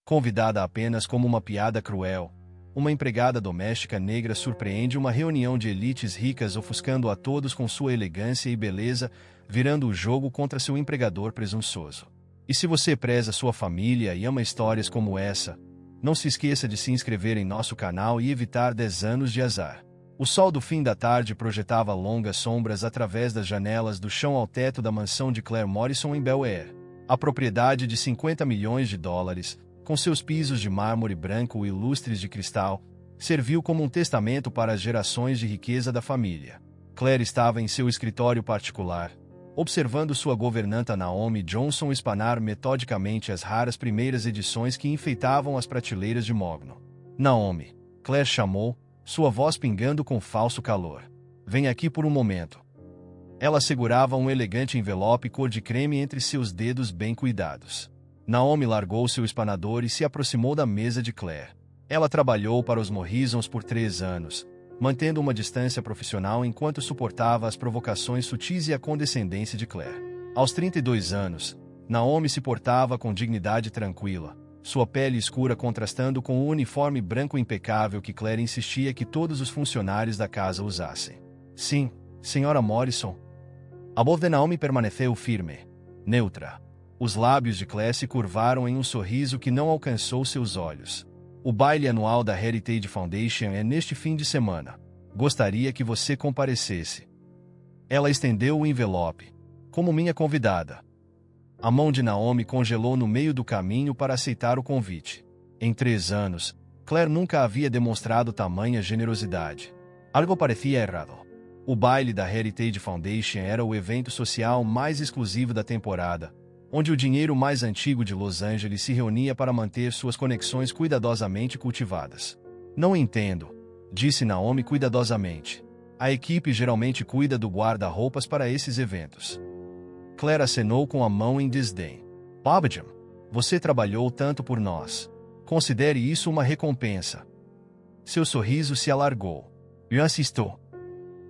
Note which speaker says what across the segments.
Speaker 1: Convidada apenas como uma piada cruel, uma empregada doméstica negra surpreende uma reunião de elites ricas ofuscando a todos com sua elegância e beleza, virando o jogo contra seu empregador presunçoso. E se você preza sua família e ama histórias como essa, não se esqueça de se inscrever em nosso canal e evitar 10 anos de azar. O sol do fim da tarde projetava longas sombras através das janelas do chão ao teto da mansão de Claire Morrison em Bel Air. A propriedade de 50 milhões de dólares, com seus pisos de mármore branco e lustres de cristal, serviu como um testamento para as gerações de riqueza da família. Claire estava em seu escritório particular, observando sua governanta Naomi Johnson espanar metodicamente as raras primeiras edições que enfeitavam as prateleiras de mogno. Naomi, Claire chamou, sua voz pingando com falso calor. Vem aqui por um momento. Ela segurava um elegante envelope cor de creme entre seus dedos bem cuidados. Naomi largou seu espanador e se aproximou da mesa de Claire. Ela trabalhou para os Morrisons por 3 anos, mantendo uma distância profissional enquanto suportava as provocações sutis e a condescendência de Claire. Aos 32 anos, Naomi se portava com dignidade tranquila, sua pele escura contrastando com o uniforme branco impecável que Claire insistia que todos os funcionários da casa usassem. Sim, senhora Morrison. A voz de Naomi permaneceu firme, neutra. Os lábios de Claire se curvaram em um sorriso que não alcançou seus olhos. O baile anual da Heritage Foundation é neste fim de semana. Gostaria que você comparecesse. Ela estendeu o envelope, como minha convidada. A mão de Naomi congelou no meio do caminho para aceitar o convite. Em 3 anos, Claire nunca havia demonstrado tamanha generosidade. Algo parecia errado. O baile da Heritage Foundation era o evento social mais exclusivo da temporada, onde o dinheiro mais antigo de Los Angeles se reunia para manter suas conexões cuidadosamente cultivadas. Não entendo, disse Naomi cuidadosamente. A equipe geralmente cuida do guarda-roupas para esses eventos. Claire acenou com a mão em desdém. Papa Jim, você trabalhou tanto por nós. Considere isso uma recompensa. Seu sorriso se alargou. Eu assisto.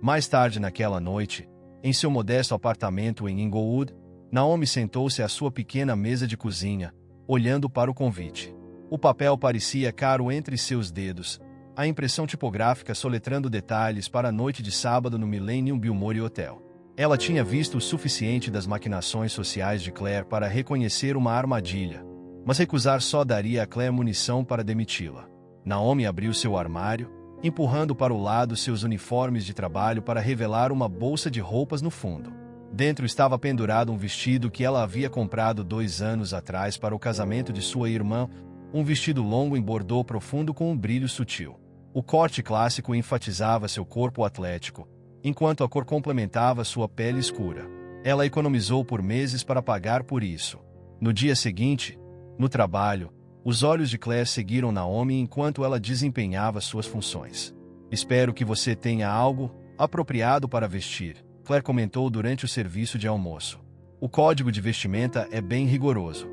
Speaker 1: Mais tarde naquela noite, em seu modesto apartamento em Inglewood, Naomi sentou-se à sua pequena mesa de cozinha, olhando para o convite. O papel parecia caro entre seus dedos, a impressão tipográfica soletrando detalhes para a noite de sábado no Millennium Biltmore Hotel. Ela tinha visto o suficiente das maquinações sociais de Claire para reconhecer uma armadilha, mas recusar só daria a Claire munição para demiti-la. Naomi abriu seu armário, empurrando para o lado seus uniformes de trabalho para revelar uma bolsa de roupas no fundo. Dentro estava pendurado um vestido que ela havia comprado 2 anos atrás para o casamento de sua irmã, um vestido longo em bordô profundo com um brilho sutil. O corte clássico enfatizava seu corpo atlético, enquanto a cor complementava sua pele escura. Ela economizou por meses para pagar por isso. No dia seguinte, no trabalho, os olhos de Claire seguiram Naomi enquanto ela desempenhava suas funções. Espero que você tenha algo apropriado para vestir, Claire comentou durante o serviço de almoço. O código de vestimenta é bem rigoroso.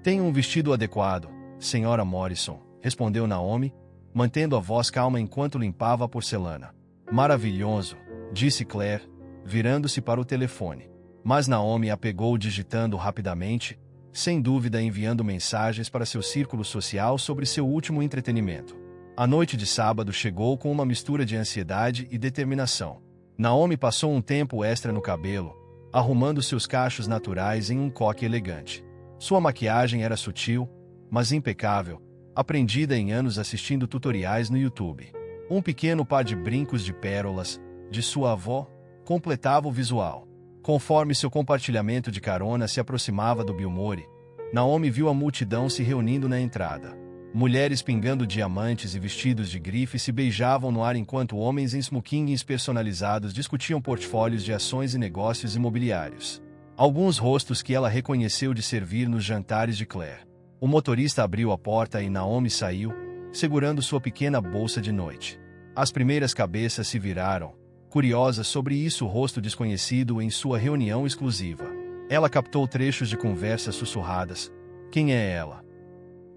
Speaker 1: Tenho um vestido adequado, senhora Morrison, respondeu Naomi, mantendo a voz calma enquanto limpava a porcelana. Maravilhoso, disse Claire, virando-se para o telefone. Mas Naomi a pegou digitando rapidamente, sem dúvida enviando mensagens para seu círculo social sobre seu último entretenimento. A noite de sábado chegou com uma mistura de ansiedade e determinação. Naomi passou um tempo extra no cabelo, arrumando seus cachos naturais em um coque elegante. Sua maquiagem era sutil, mas impecável, aprendida em anos assistindo tutoriais no YouTube. Um pequeno par de brincos de pérolas, de sua avó, completava o visual. Conforme seu compartilhamento de carona se aproximava do Biltmore, Naomi viu a multidão se reunindo na entrada. Mulheres pingando diamantes e vestidos de grife se beijavam no ar enquanto homens em smokings personalizados discutiam portfólios de ações e negócios imobiliários. Alguns rostos que ela reconheceu de servir nos jantares de Claire. O motorista abriu a porta e Naomi saiu, segurando sua pequena bolsa de noite. As primeiras cabeças se viraram, curiosas sobre isso o rosto desconhecido em sua reunião exclusiva. Ela captou trechos de conversas sussurradas. Quem é ela?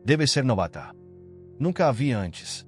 Speaker 1: Deve ser novata. Nunca a vi antes.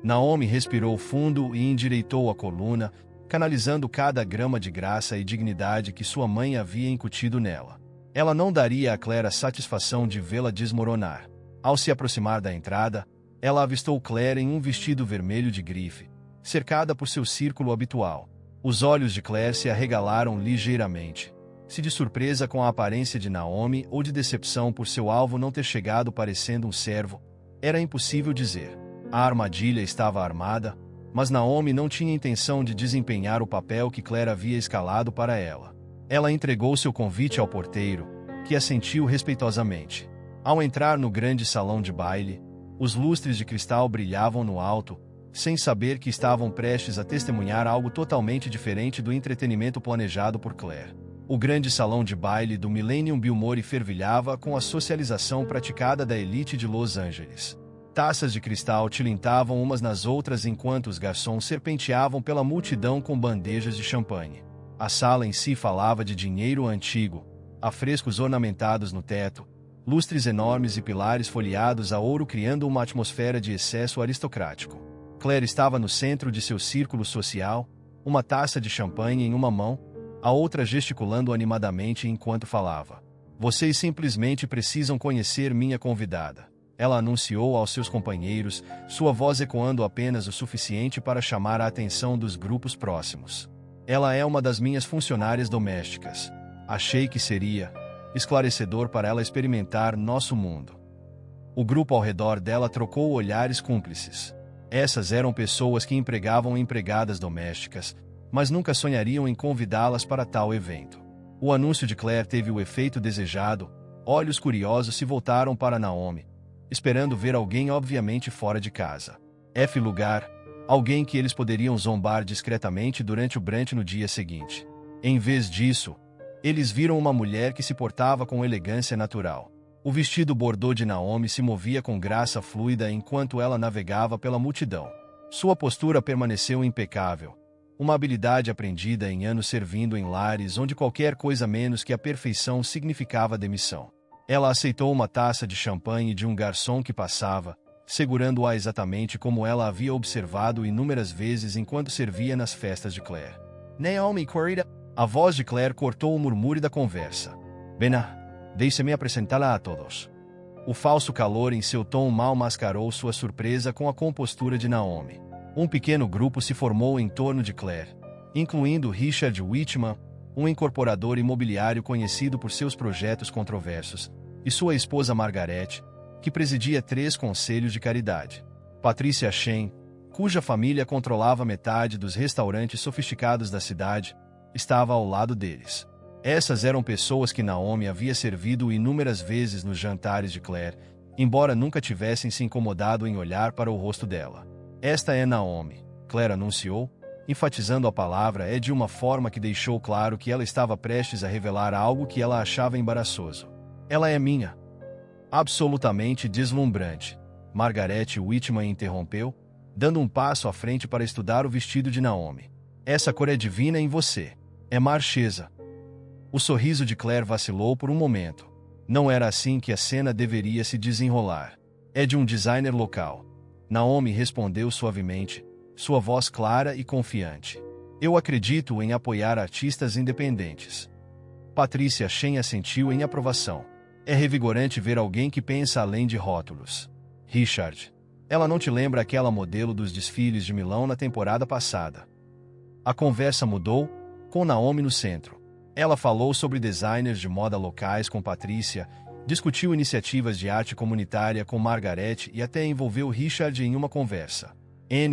Speaker 1: Naomi respirou fundo e endireitou a coluna, canalizando cada grama de graça e dignidade que sua mãe havia incutido nela. Ela não daria a Claire a satisfação de vê-la desmoronar. Ao se aproximar da entrada, ela avistou Claire em um vestido vermelho de grife, cercada por seu círculo habitual. Os olhos de Claire se arregalaram ligeiramente. Se de surpresa com a aparência de Naomi ou de decepção por seu alvo não ter chegado parecendo um servo, era impossível dizer. A armadilha estava armada, mas Naomi não tinha intenção de desempenhar o papel que Claire havia escalado para ela. Ela entregou seu convite ao porteiro, que assentiu respeitosamente. Ao entrar no grande salão de baile, os lustres de cristal brilhavam no alto, sem saber que estavam prestes a testemunhar algo totalmente diferente do entretenimento planejado por Claire. O grande salão de baile do Millennium Biltmore fervilhava com a socialização praticada da elite de Los Angeles. Taças de cristal tilintavam umas nas outras enquanto os garçons serpenteavam pela multidão com bandejas de champanhe. A sala em si falava de dinheiro antigo, afrescos ornamentados no teto, lustres enormes e pilares folheados a ouro criando uma atmosfera de excesso aristocrático. Claire estava no centro de seu círculo social, uma taça de champanhe em uma mão, a outra gesticulando animadamente enquanto falava. Vocês simplesmente precisam conhecer minha convidada. Ela anunciou aos seus companheiros, sua voz ecoando apenas o suficiente para chamar a atenção dos grupos próximos. Ela é uma das minhas funcionárias domésticas. Achei que seria esclarecedor para ela experimentar nosso mundo. O grupo ao redor dela trocou olhares cúmplices. Essas eram pessoas que empregavam empregadas domésticas, mas nunca sonhariam em convidá-las para tal evento. O anúncio de Claire teve o efeito desejado, olhos curiosos se voltaram para Naomi, esperando ver alguém obviamente fora de casa. Lugar, alguém que eles poderiam zombar discretamente durante o brunch no dia seguinte. Em vez disso, eles viram uma mulher que se portava com elegância natural. O vestido bordô de Naomi se movia com graça fluida enquanto ela navegava pela multidão. Sua postura permaneceu impecável, uma habilidade aprendida em anos servindo em lares onde qualquer coisa menos que a perfeição significava demissão. Ela aceitou uma taça de champanhe de um garçom que passava, segurando-a exatamente como ela havia observado inúmeras vezes enquanto servia nas festas de Claire. Naomi, querida. A voz de Claire cortou o murmúrio da conversa. Bena, deixe-me apresentá-la a todos. O falso calor em seu tom mal mascarou sua surpresa com a compostura de Naomi. Um pequeno grupo se formou em torno de Claire, incluindo Richard Whitman, um incorporador imobiliário conhecido por seus projetos controversos, e sua esposa Margaret, que presidia 3 conselhos de caridade. Patricia Shen, cuja família controlava metade dos restaurantes sofisticados da cidade, estava ao lado deles. Essas eram pessoas que Naomi havia servido inúmeras vezes nos jantares de Claire, embora nunca tivessem se incomodado em olhar para o rosto dela. Esta é Naomi, Claire anunciou, enfatizando a palavra de uma forma que deixou claro que ela estava prestes a revelar algo que ela achava embaraçoso. Ela é minha. Absolutamente deslumbrante. Margaret Whitman interrompeu, dando um passo à frente para estudar o vestido de Naomi. Essa cor é divina em você. É marchesa. O sorriso de Claire vacilou por um momento. Não era assim que a cena deveria se desenrolar. É de um designer local. Naomi respondeu suavemente, sua voz clara e confiante. Eu acredito em apoiar artistas independentes. Patricia Shen assentiu em aprovação. É revigorante ver alguém que pensa além de rótulos. Richard, ela não te lembra aquela modelo dos desfiles de Milão na temporada passada? A conversa mudou, com Naomi no centro. Ela falou sobre designers de moda locais com Patricia, discutiu iniciativas de arte comunitária com Margaret e até envolveu Richard em uma conversa.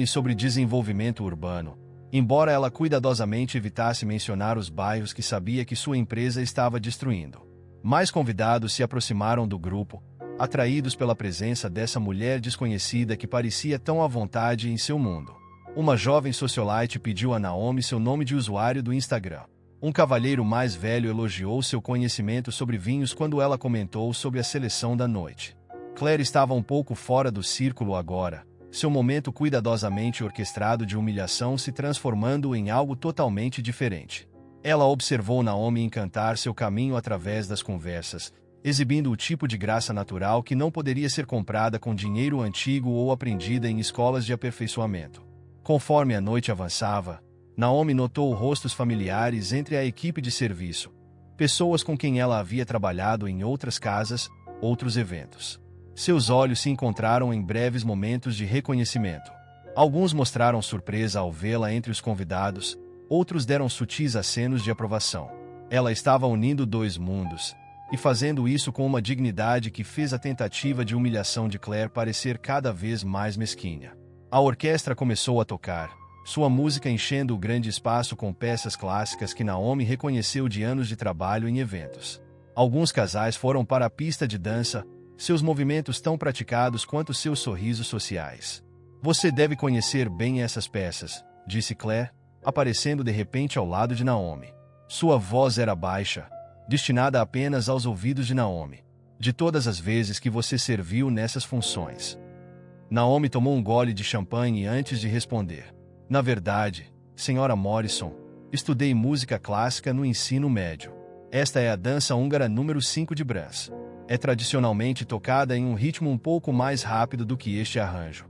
Speaker 1: Sobre desenvolvimento urbano, embora ela cuidadosamente evitasse mencionar os bairros que sabia que sua empresa estava destruindo. Mais convidados se aproximaram do grupo, atraídos pela presença dessa mulher desconhecida que parecia tão à vontade em seu mundo. Uma jovem socialite pediu a Naomi seu nome de usuário do Instagram. Um cavalheiro mais velho elogiou seu conhecimento sobre vinhos quando ela comentou sobre a seleção da noite. Claire estava um pouco fora do círculo agora, seu momento cuidadosamente orquestrado de humilhação se transformando em algo totalmente diferente. Ela observou Naomi encantar seu caminho através das conversas, exibindo o tipo de graça natural que não poderia ser comprada com dinheiro antigo ou aprendida em escolas de aperfeiçoamento. Conforme a noite avançava, Naomi notou rostos familiares entre a equipe de serviço, pessoas com quem ela havia trabalhado em outras casas, outros eventos. Seus olhos se encontraram em breves momentos de reconhecimento. Alguns mostraram surpresa ao vê-la entre os convidados, outros deram sutis acenos de aprovação. Ela estava unindo dois mundos, e fazendo isso com uma dignidade que fez a tentativa de humilhação de Claire parecer cada vez mais mesquinha. A orquestra começou a tocar, sua música enchendo o grande espaço com peças clássicas que Naomi reconheceu de anos de trabalho em eventos. Alguns casais foram para a pista de dança, seus movimentos tão praticados quanto seus sorrisos sociais. Você deve conhecer bem essas peças, disse Claire, aparecendo de repente ao lado de Naomi. Sua voz era baixa, destinada apenas aos ouvidos de Naomi. De todas as vezes que você serviu nessas funções. Naomi tomou um gole de champanhe antes de responder. Na verdade, Sra. Morrison, estudei música clássica no ensino médio. Esta é a dança húngara número 5 de Brahms. É tradicionalmente tocada em um ritmo um pouco mais rápido do que este arranjo.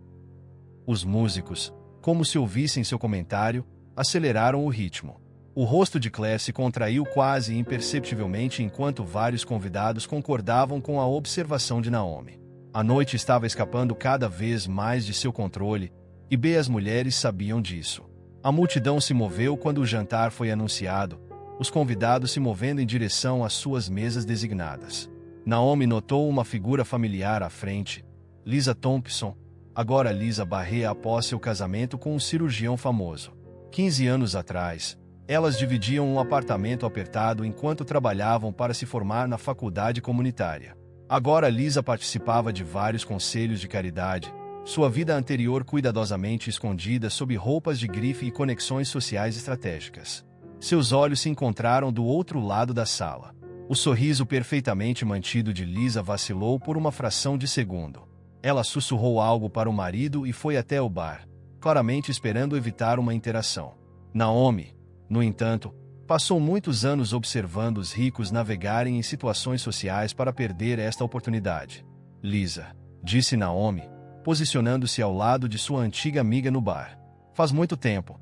Speaker 1: Os músicos, como se ouvissem seu comentário, aceleraram o ritmo. O rosto de Claire se contraiu quase imperceptivelmente enquanto vários convidados concordavam com a observação de Naomi. A noite estava escapando cada vez mais de seu controle, e bem as mulheres sabiam disso. A multidão se moveu quando o jantar foi anunciado, os convidados se movendo em direção às suas mesas designadas. Naomi notou uma figura familiar à frente, Lisa Thompson, agora Lisa Barré após seu casamento com um cirurgião famoso. 15 anos atrás, elas dividiam um apartamento apertado enquanto trabalhavam para se formar na faculdade comunitária. Agora Lisa participava de vários conselhos de caridade, sua vida anterior cuidadosamente escondida sob roupas de grife e conexões sociais estratégicas. Seus olhos se encontraram do outro lado da sala. O sorriso perfeitamente mantido de Lisa vacilou por uma fração de segundo. Ela sussurrou algo para o marido e foi até o bar, claramente esperando evitar uma interação. Naomi, no entanto, passou muitos anos observando os ricos navegarem em situações sociais para perder esta oportunidade. Lisa, disse Naomi, posicionando-se ao lado de sua antiga amiga no bar. Faz muito tempo.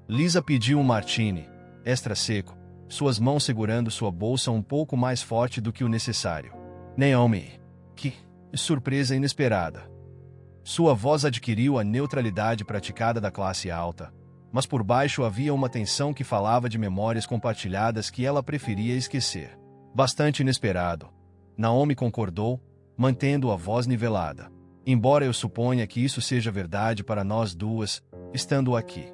Speaker 1: Lisa pediu um martini, extra seco, suas mãos segurando sua bolsa um pouco mais forte do que o necessário. Naomi. Que surpresa inesperada. Sua voz adquiriu a neutralidade praticada da classe alta, mas por baixo havia uma tensão que falava de memórias compartilhadas que ela preferia esquecer. Bastante inesperado. Naomi concordou, mantendo a voz nivelada. Embora eu suponha que isso seja verdade para nós duas, estando aqui.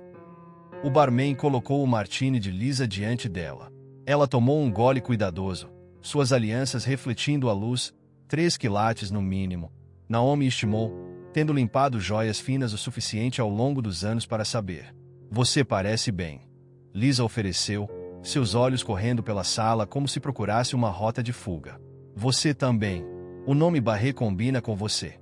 Speaker 1: O barman colocou o martini de Lisa diante dela. Ela tomou um gole cuidadoso, suas alianças refletindo a luz, 3 quilates no mínimo. Naomi estimou, tendo limpado joias finas o suficiente ao longo dos anos para saber. Você parece bem. Lisa ofereceu, seus olhos correndo pela sala como se procurasse uma rota de fuga. Você também. O nome Barré combina com você.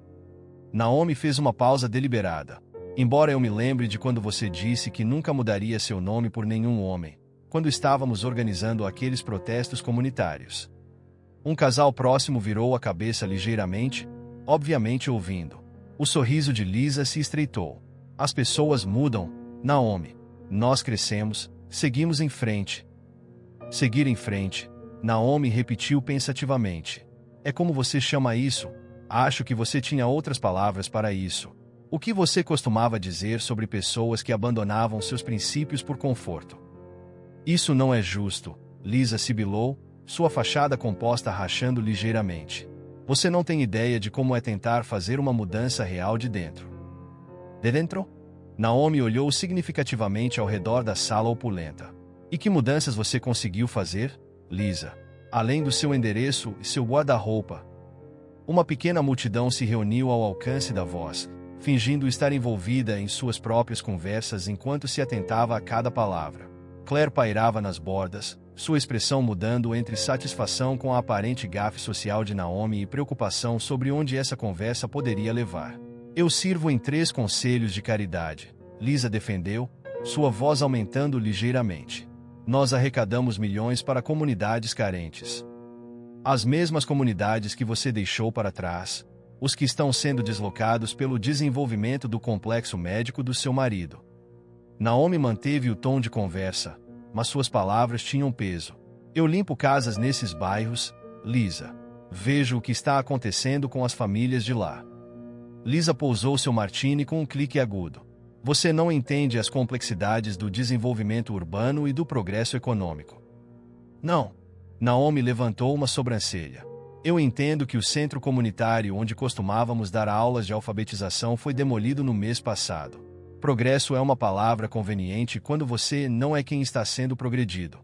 Speaker 1: Naomi fez uma pausa deliberada. Embora eu me lembre de quando você disse que nunca mudaria seu nome por nenhum homem, quando estávamos organizando aqueles protestos comunitários. Um casal próximo virou a cabeça ligeiramente, obviamente ouvindo. O sorriso de Lisa se estreitou. As pessoas mudam, Naomi. Nós crescemos, seguimos em frente. Seguir em frente, Naomi repetiu pensativamente. É como você chama isso? Acho que você tinha outras palavras para isso. O que você costumava dizer sobre pessoas que abandonavam seus princípios por conforto? Isso não é justo, Lisa sibilou, sua fachada composta rachando ligeiramente. Você não tem ideia de como é tentar fazer uma mudança real de dentro. De dentro? Naomi olhou significativamente ao redor da sala opulenta. E que mudanças você conseguiu fazer, Lisa? Além do seu endereço e seu guarda-roupa. Uma pequena multidão se reuniu ao alcance da voz, fingindo estar envolvida em suas próprias conversas enquanto se atentava a cada palavra. Claire pairava nas bordas, sua expressão mudando entre satisfação com a aparente gafe social de Naomi e preocupação sobre onde essa conversa poderia levar. Eu sirvo em 3 conselhos de caridade, Lisa defendeu, sua voz aumentando ligeiramente. Nós arrecadamos milhões para comunidades carentes. As mesmas comunidades que você deixou para trás, os que estão sendo deslocados pelo desenvolvimento do complexo médico do seu marido. Naomi manteve o tom de conversa, mas suas palavras tinham peso. Eu limpo casas nesses bairros, Lisa. Vejo o que está acontecendo com as famílias de lá. Lisa pousou seu martini com um clique agudo. Você não entende as complexidades do desenvolvimento urbano e do progresso econômico. Não. Naomi levantou uma sobrancelha. Eu entendo que o centro comunitário onde costumávamos dar aulas de alfabetização foi demolido no mês passado. Progresso é uma palavra conveniente quando você não é quem está sendo progredido.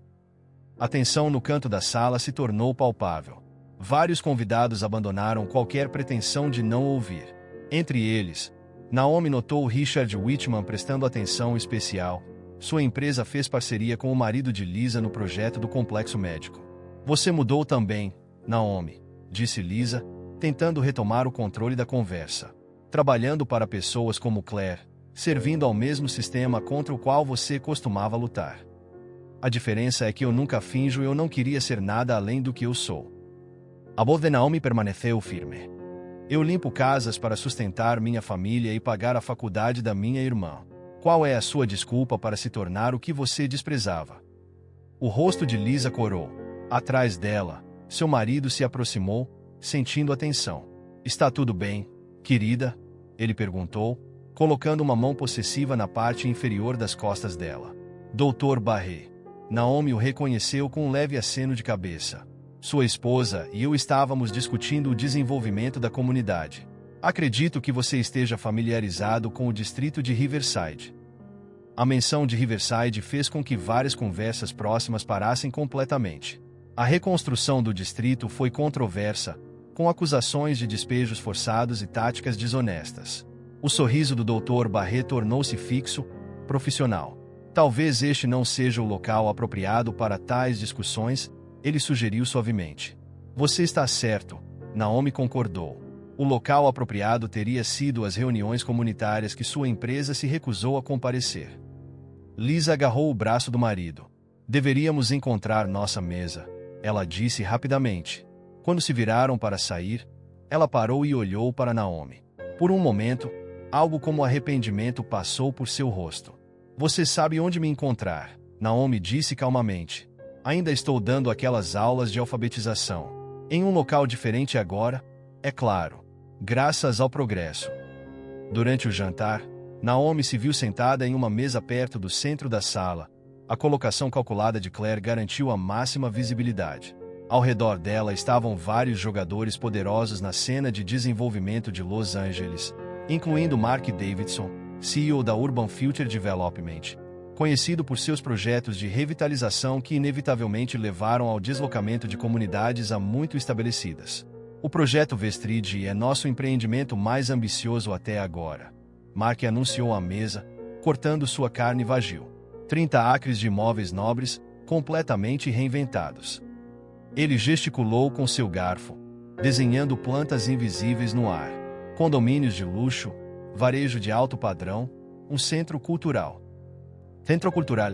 Speaker 1: A tensão no canto da sala se tornou palpável. Vários convidados abandonaram qualquer pretensão de não ouvir. Entre eles, Naomi notou Richard Whitman prestando atenção especial. Sua empresa fez parceria com o marido de Lisa no projeto do complexo médico. Você mudou também, Naomi, disse Lisa, tentando retomar o controle da conversa. Trabalhando para pessoas como Claire, servindo ao mesmo sistema contra o qual você costumava lutar. A diferença é que eu nunca finjo, eu não queria ser nada além do que eu sou. A voz de Naomi permaneceu firme. Eu limpo casas para sustentar minha família e pagar a faculdade da minha irmã. Qual é a sua desculpa para se tornar o que você desprezava? O rosto de Lisa corou. Atrás dela, seu marido se aproximou, sentindo a tensão. Está tudo bem, querida? Ele perguntou, colocando uma mão possessiva na parte inferior das costas dela. Dr. Barré. Naomi o reconheceu com um leve aceno de cabeça. Sua esposa e eu estávamos discutindo o desenvolvimento da comunidade. Acredito que você esteja familiarizado com o distrito de Riverside. A menção de Riverside fez com que várias conversas próximas parassem completamente. A reconstrução do distrito foi controversa, com acusações de despejos forçados e táticas desonestas. O sorriso do Dr. Barré tornou-se fixo, profissional. Talvez este não seja o local apropriado para tais discussões, ele sugeriu suavemente. Você está certo, Naomi concordou. O local apropriado teria sido as reuniões comunitárias que sua empresa se recusou a comparecer. Lisa agarrou o braço do marido. Deveríamos encontrar nossa mesa, ela disse rapidamente. Quando se viraram para sair, ela parou e olhou para Naomi. Por um momento, algo como arrependimento passou por seu rosto. Você sabe onde me encontrar, Naomi disse calmamente. Ainda estou dando aquelas aulas de alfabetização. Em um local diferente agora, é claro, graças ao progresso. Durante o jantar, Naomi se viu sentada em uma mesa perto do centro da sala. A colocação calculada de Claire garantiu a máxima visibilidade. Ao redor dela estavam vários jogadores poderosos na cena de desenvolvimento de Los Angeles, incluindo Mark Davidson, CEO da Urban Future Development, conhecido por seus projetos de revitalização que inevitavelmente levaram ao deslocamento de comunidades há muito estabelecidas. O projeto Vestrid é nosso empreendimento mais ambicioso até agora. Mark anunciou à mesa, cortando sua carne vagil. 30 acres de imóveis nobres, completamente reinventados. Ele gesticulou com seu garfo, desenhando plantas invisíveis no ar. Condomínios de luxo, varejo de alto padrão, um centro cultural. Centro cultural.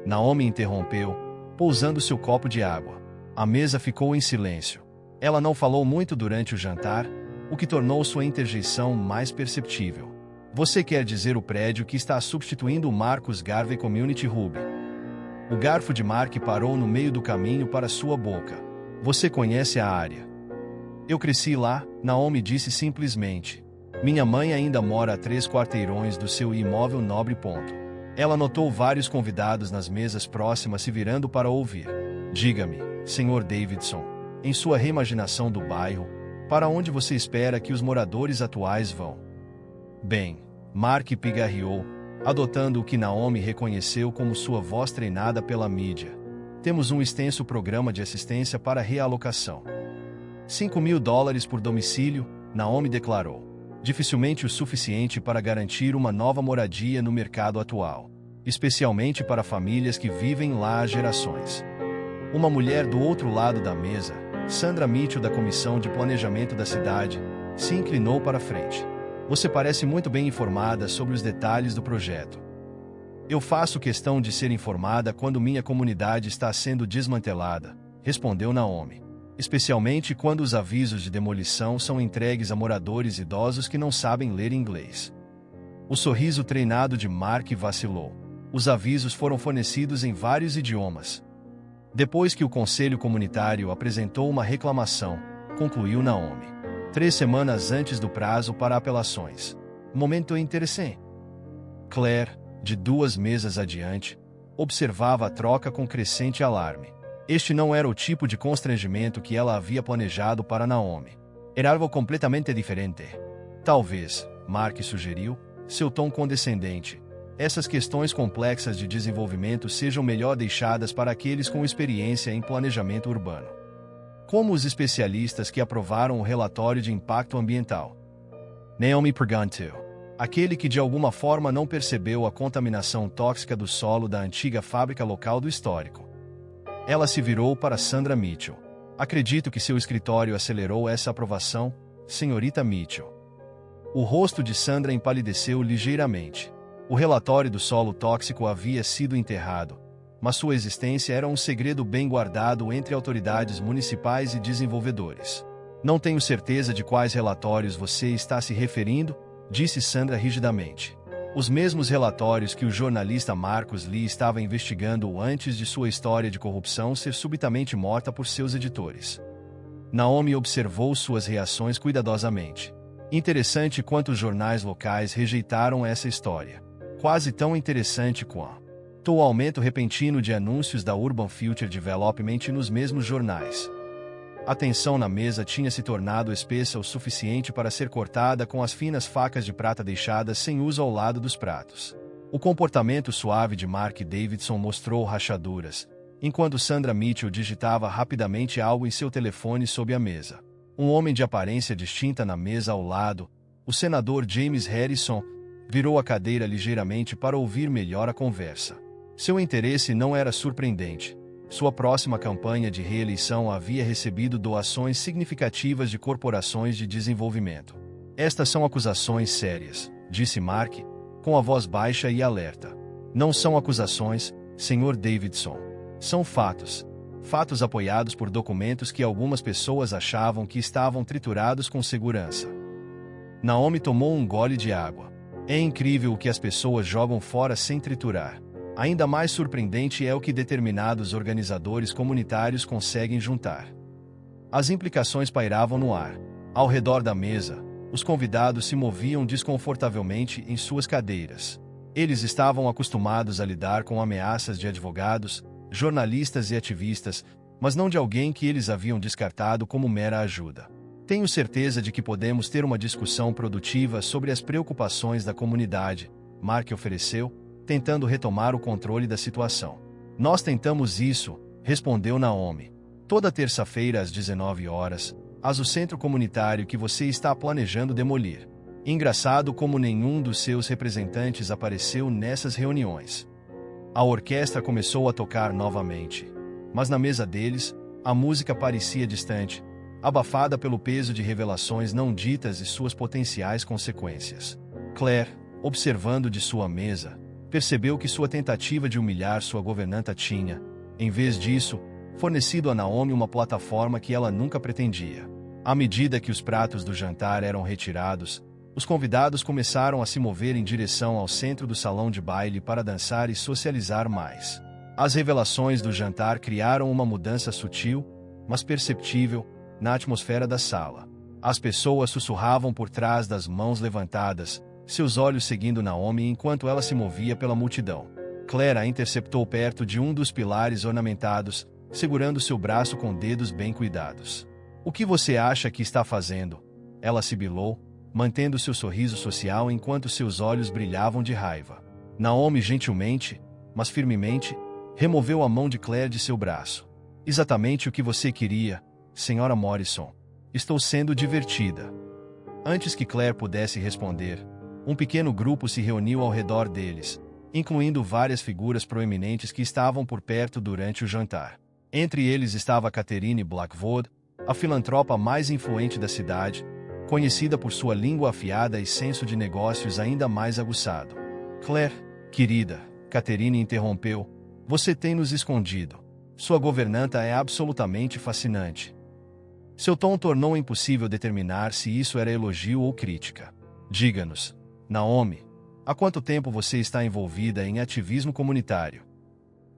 Speaker 1: Naomi interrompeu, pousando seu copo de água. A mesa ficou em silêncio. Ela não falou muito durante o jantar, o que tornou sua interjeição mais perceptível. Você quer dizer o prédio que está substituindo o Marcus Garvey Community Hub? O garfo de Mark parou no meio do caminho para sua boca. Você conhece a área? Eu cresci lá, Naomi disse simplesmente. Minha mãe ainda mora a 3 quarteirões do seu imóvel nobre. Ela notou vários convidados nas mesas próximas se virando para ouvir. Diga-me, Sr. Davidson, em sua reimaginação do bairro, para onde você espera que os moradores atuais vão? Bem, Mark pigarreou, adotando o que Naomi reconheceu como sua voz treinada pela mídia. Temos um extenso programa de assistência para realocação. $5.000 por domicílio, Naomi declarou. Dificilmente o suficiente para garantir uma nova moradia no mercado atual, especialmente para famílias que vivem lá há gerações. Uma mulher do outro lado da mesa, Sandra Mitchell da Comissão de Planejamento da cidade, se inclinou para frente. Você parece muito bem informada sobre os detalhes do projeto. Eu faço questão de ser informada quando minha comunidade está sendo desmantelada, respondeu Naomi. Especialmente quando os avisos de demolição são entregues a moradores idosos que não sabem ler inglês. O sorriso treinado de Mark vacilou. Os avisos foram fornecidos em vários idiomas. Depois que o Conselho Comunitário apresentou uma reclamação, concluiu Naomi. 3 semanas antes do prazo para apelações. Momento interessante. Claire, de 2 mesas adiante, observava a troca com crescente alarme. Este não era o tipo de constrangimento que ela havia planejado para Naomi. Era algo completamente diferente. Talvez, Mark sugeriu, seu tom condescendente. Essas questões complexas de desenvolvimento sejam melhor deixadas para aqueles com experiência em planejamento urbano. Como os especialistas que aprovaram o relatório de impacto ambiental. Naomi perguntou. Aquele que de alguma forma não percebeu a contaminação tóxica do solo da antiga fábrica local do histórico. Ela se virou para Sandra Mitchell. Acredito que seu escritório acelerou essa aprovação, senhorita Mitchell. O rosto de Sandra empalideceu ligeiramente. O relatório do solo tóxico havia sido enterrado, mas sua existência era um segredo bem guardado entre autoridades municipais e desenvolvedores. Não tenho certeza de quais relatórios você está se referindo, disse Sandra rigidamente. Os mesmos relatórios que o jornalista Marcus Lee estava investigando antes de sua história de corrupção ser subitamente morta por seus editores. Naomi observou suas reações cuidadosamente. Interessante quanto os jornais locais rejeitaram essa história. Quase tão interessante quanto o aumento repentino de anúncios da Urban Future Development nos mesmos jornais. A tensão na mesa tinha se tornado espessa o suficiente para ser cortada com as finas facas de prata deixadas sem uso ao lado dos pratos. O comportamento suave de Mark Davidson mostrou rachaduras, enquanto Sandra Mitchell digitava rapidamente algo em seu telefone sob a mesa. Um homem de aparência distinta na mesa ao lado, o senador James Harrison, virou a cadeira ligeiramente para ouvir melhor a conversa. Seu interesse não era surpreendente. Sua próxima campanha de reeleição havia recebido doações significativas de corporações de desenvolvimento. Estas são acusações sérias, disse Mark, com a voz baixa e alerta. Não são acusações, Sr. Davidson. São fatos. Fatos apoiados por documentos que algumas pessoas achavam que estavam triturados com segurança. Naomi tomou um gole de água. É incrível o que as pessoas jogam fora sem triturar. Ainda mais surpreendente é o que determinados organizadores comunitários conseguem juntar. As implicações pairavam no ar. Ao redor da mesa, os convidados se moviam desconfortavelmente em suas cadeiras. Eles estavam acostumados a lidar com ameaças de advogados, jornalistas e ativistas, mas não de alguém que eles haviam descartado como mera ajuda. Tenho certeza de que podemos ter uma discussão produtiva sobre as preocupações da comunidade, Mark ofereceu, tentando retomar o controle da situação. Nós tentamos isso, respondeu Naomi. Toda terça-feira às 19 horas, o centro comunitário que você está planejando demolir. Engraçado como nenhum dos seus representantes apareceu nessas reuniões. A orquestra começou a tocar novamente, mas na mesa deles, a música parecia distante, abafada pelo peso de revelações não ditas e suas potenciais consequências. Claire, observando de sua mesa, percebeu que sua tentativa de humilhar sua governanta tinha, em vez disso, fornecido a Naomi uma plataforma que ela nunca pretendia. À medida que os pratos do jantar eram retirados, os convidados começaram a se mover em direção ao centro do salão de baile para dançar e socializar mais. As revelações do jantar criaram uma mudança sutil, mas perceptível, na atmosfera da sala. As pessoas sussurravam por trás das mãos levantadas, seus olhos seguindo Naomi enquanto ela se movia pela multidão. Claire a interceptou perto de um dos pilares ornamentados, segurando seu braço com dedos bem cuidados. O que você acha que está fazendo? Ela sibilou, mantendo seu sorriso social enquanto seus olhos brilhavam de raiva. Naomi gentilmente, mas firmemente, removeu a mão de Claire de seu braço. Exatamente o que você queria, Sra. Morrison. Estou sendo divertida. Antes que Claire pudesse responder, um pequeno grupo se reuniu ao redor deles, incluindo várias figuras proeminentes que estavam por perto durante o jantar. Entre eles estava Catherine Blackwood, a filantropa mais influente da cidade, conhecida por sua língua afiada e senso de negócios ainda mais aguçado. Claire, querida, Catherine interrompeu, você tem nos escondido. Sua governanta é absolutamente fascinante. Seu tom tornou impossível determinar se isso era elogio ou crítica. Diga-nos, Naomi, há quanto tempo você está envolvida em ativismo comunitário?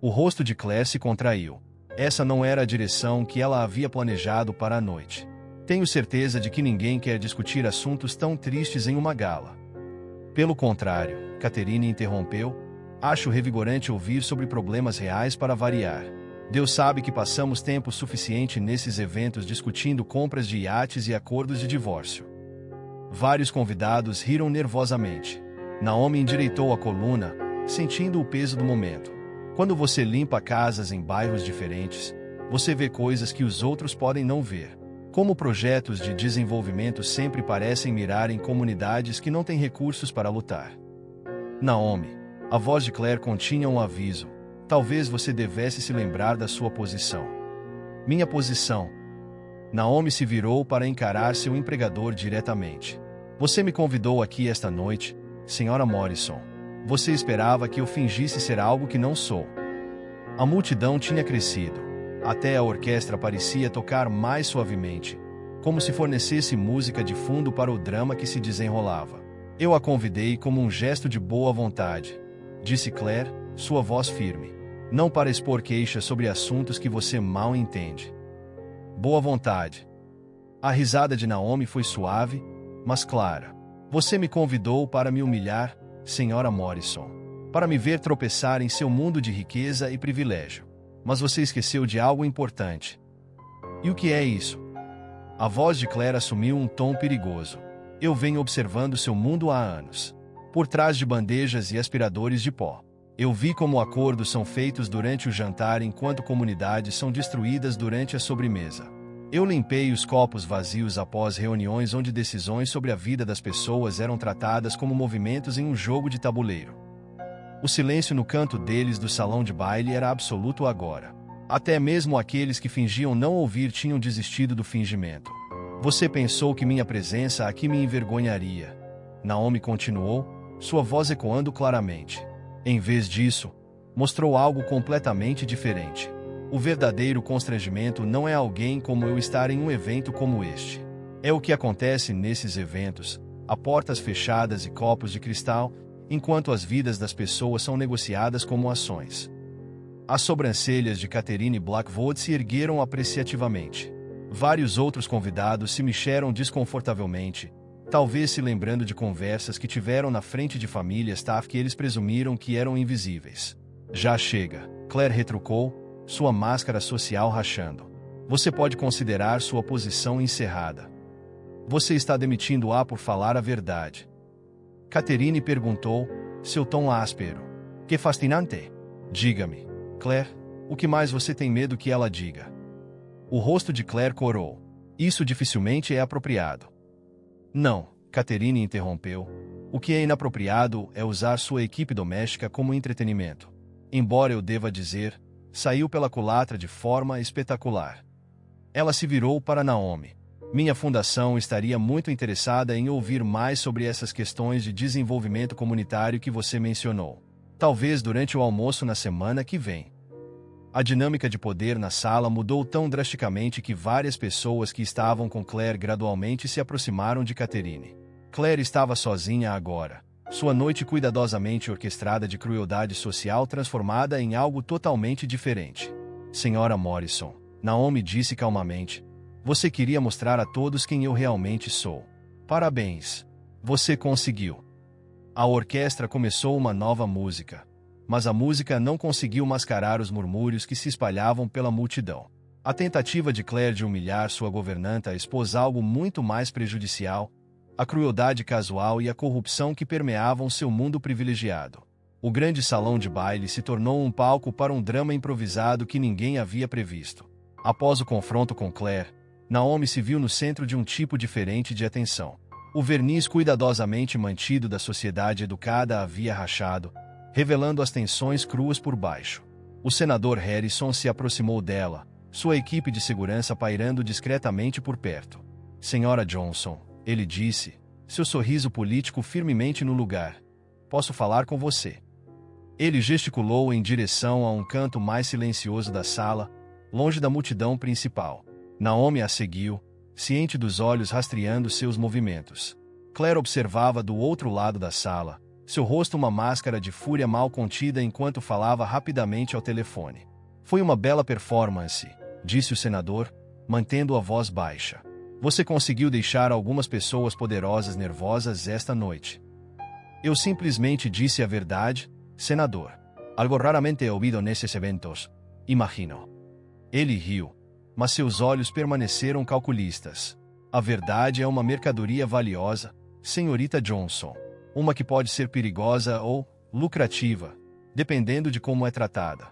Speaker 1: O rosto de Claire se contraiu. Essa não era a direção que ela havia planejado para a noite. Tenho certeza de que ninguém quer discutir assuntos tão tristes em uma gala. Pelo contrário, Catherine interrompeu, acho revigorante ouvir sobre problemas reais para variar. Deus sabe que passamos tempo suficiente nesses eventos discutindo compras de iates e acordos de divórcio. Vários convidados riram nervosamente. Naomi endireitou a coluna, sentindo o peso do momento. Quando você limpa casas em bairros diferentes, você vê coisas que os outros podem não ver. Como projetos de desenvolvimento sempre parecem mirar em comunidades que não têm recursos para lutar. Naomi, a voz de Claire continha um aviso. Talvez você devesse se lembrar da sua posição. Minha posição. Naomi se virou para encarar seu empregador diretamente. Você me convidou aqui esta noite, Sra. Morrison. Você esperava que eu fingisse ser algo que não sou. A multidão tinha crescido. Até a orquestra parecia tocar mais suavemente, como se fornecesse música de fundo para o drama que se desenrolava. Eu a convidei como um gesto de boa vontade, disse Claire, sua voz firme. Não para expor queixas sobre assuntos que você mal entende. Boa vontade. A risada de Naomi foi suave, mas clara. Você me convidou para me humilhar, Sra. Morrison. Para me ver tropeçar em seu mundo de riqueza e privilégio. Mas você esqueceu de algo importante. E o que é isso? A voz de Claire assumiu um tom perigoso. Eu venho observando seu mundo há anos. Por trás de bandejas e aspiradores de pó. Eu vi como acordos são feitos durante o jantar enquanto comunidades são destruídas durante a sobremesa. Eu limpei os copos vazios após reuniões onde decisões sobre a vida das pessoas eram tratadas como movimentos em um jogo de tabuleiro. O silêncio no canto deles do salão de baile era absoluto agora. Até mesmo aqueles que fingiam não ouvir tinham desistido do fingimento. Você pensou que minha presença aqui me envergonharia. Naomi continuou, sua voz ecoando claramente. Em vez disso, mostrou algo completamente diferente. O verdadeiro constrangimento não é alguém como eu estar em um evento como este. É o que acontece nesses eventos, a portas fechadas e copos de cristal, enquanto as vidas das pessoas são negociadas como ações. As sobrancelhas de Catherine Blackwood se ergueram apreciativamente. Vários outros convidados se mexeram desconfortavelmente, talvez se lembrando de conversas que tiveram na frente de famílias staff que eles presumiram que eram invisíveis. Já chega, Claire retrucou, sua máscara social rachando. Você pode considerar sua posição encerrada. Você está demitindo-a por falar a verdade. Catherine perguntou, seu tom áspero. Que fascinante! Diga-me, Claire, o que mais você tem medo que ela diga? O rosto de Claire corou. Isso dificilmente é apropriado. Não, Catherine interrompeu. O que é inapropriado é usar sua equipe doméstica como entretenimento. Embora eu deva dizer, saiu pela culatra de forma espetacular. Ela se virou para Naomi. Minha fundação estaria muito interessada em ouvir mais sobre essas questões de desenvolvimento comunitário que você mencionou. Talvez durante o almoço na semana que vem. A dinâmica de poder na sala mudou tão drasticamente que várias pessoas que estavam com Claire gradualmente se aproximaram de Catherine. Claire estava sozinha agora. Sua noite cuidadosamente orquestrada de crueldade social transformada em algo totalmente diferente. Sra. Morrison, Naomi disse calmamente, você queria mostrar a todos quem eu realmente sou. Parabéns. Você conseguiu. A orquestra começou uma nova música. Mas a música não conseguiu mascarar os murmúrios que se espalhavam pela multidão. A tentativa de Claire de humilhar sua governanta expôs algo muito mais prejudicial, a crueldade casual e a corrupção que permeavam seu mundo privilegiado. O grande salão de baile se tornou um palco para um drama improvisado que ninguém havia previsto. Após o confronto com Claire, Naomi se viu no centro de um tipo diferente de atenção. O verniz cuidadosamente mantido da sociedade educada havia rachado, revelando as tensões cruas por baixo. O senador Harrison se aproximou dela, sua equipe de segurança pairando discretamente por perto. Senhora Johnson, ele disse, seu sorriso político firmemente no lugar. Posso falar com você? Ele gesticulou em direção a um canto mais silencioso da sala, longe da multidão principal. Naomi a seguiu, ciente dos olhos rastreando seus movimentos. Claire observava do outro lado da sala, seu rosto uma máscara de fúria mal contida enquanto falava rapidamente ao telefone. Foi uma bela performance, disse o senador, mantendo a voz baixa. Você conseguiu deixar algumas pessoas poderosas nervosas esta noite. Eu simplesmente disse a verdade, senador. Algo raramente ouvido nesses eventos, imagino. Ele riu, mas seus olhos permaneceram calculistas. A verdade é uma mercadoria valiosa, senhorita Johnson. Uma que pode ser perigosa ou lucrativa, dependendo de como é tratada.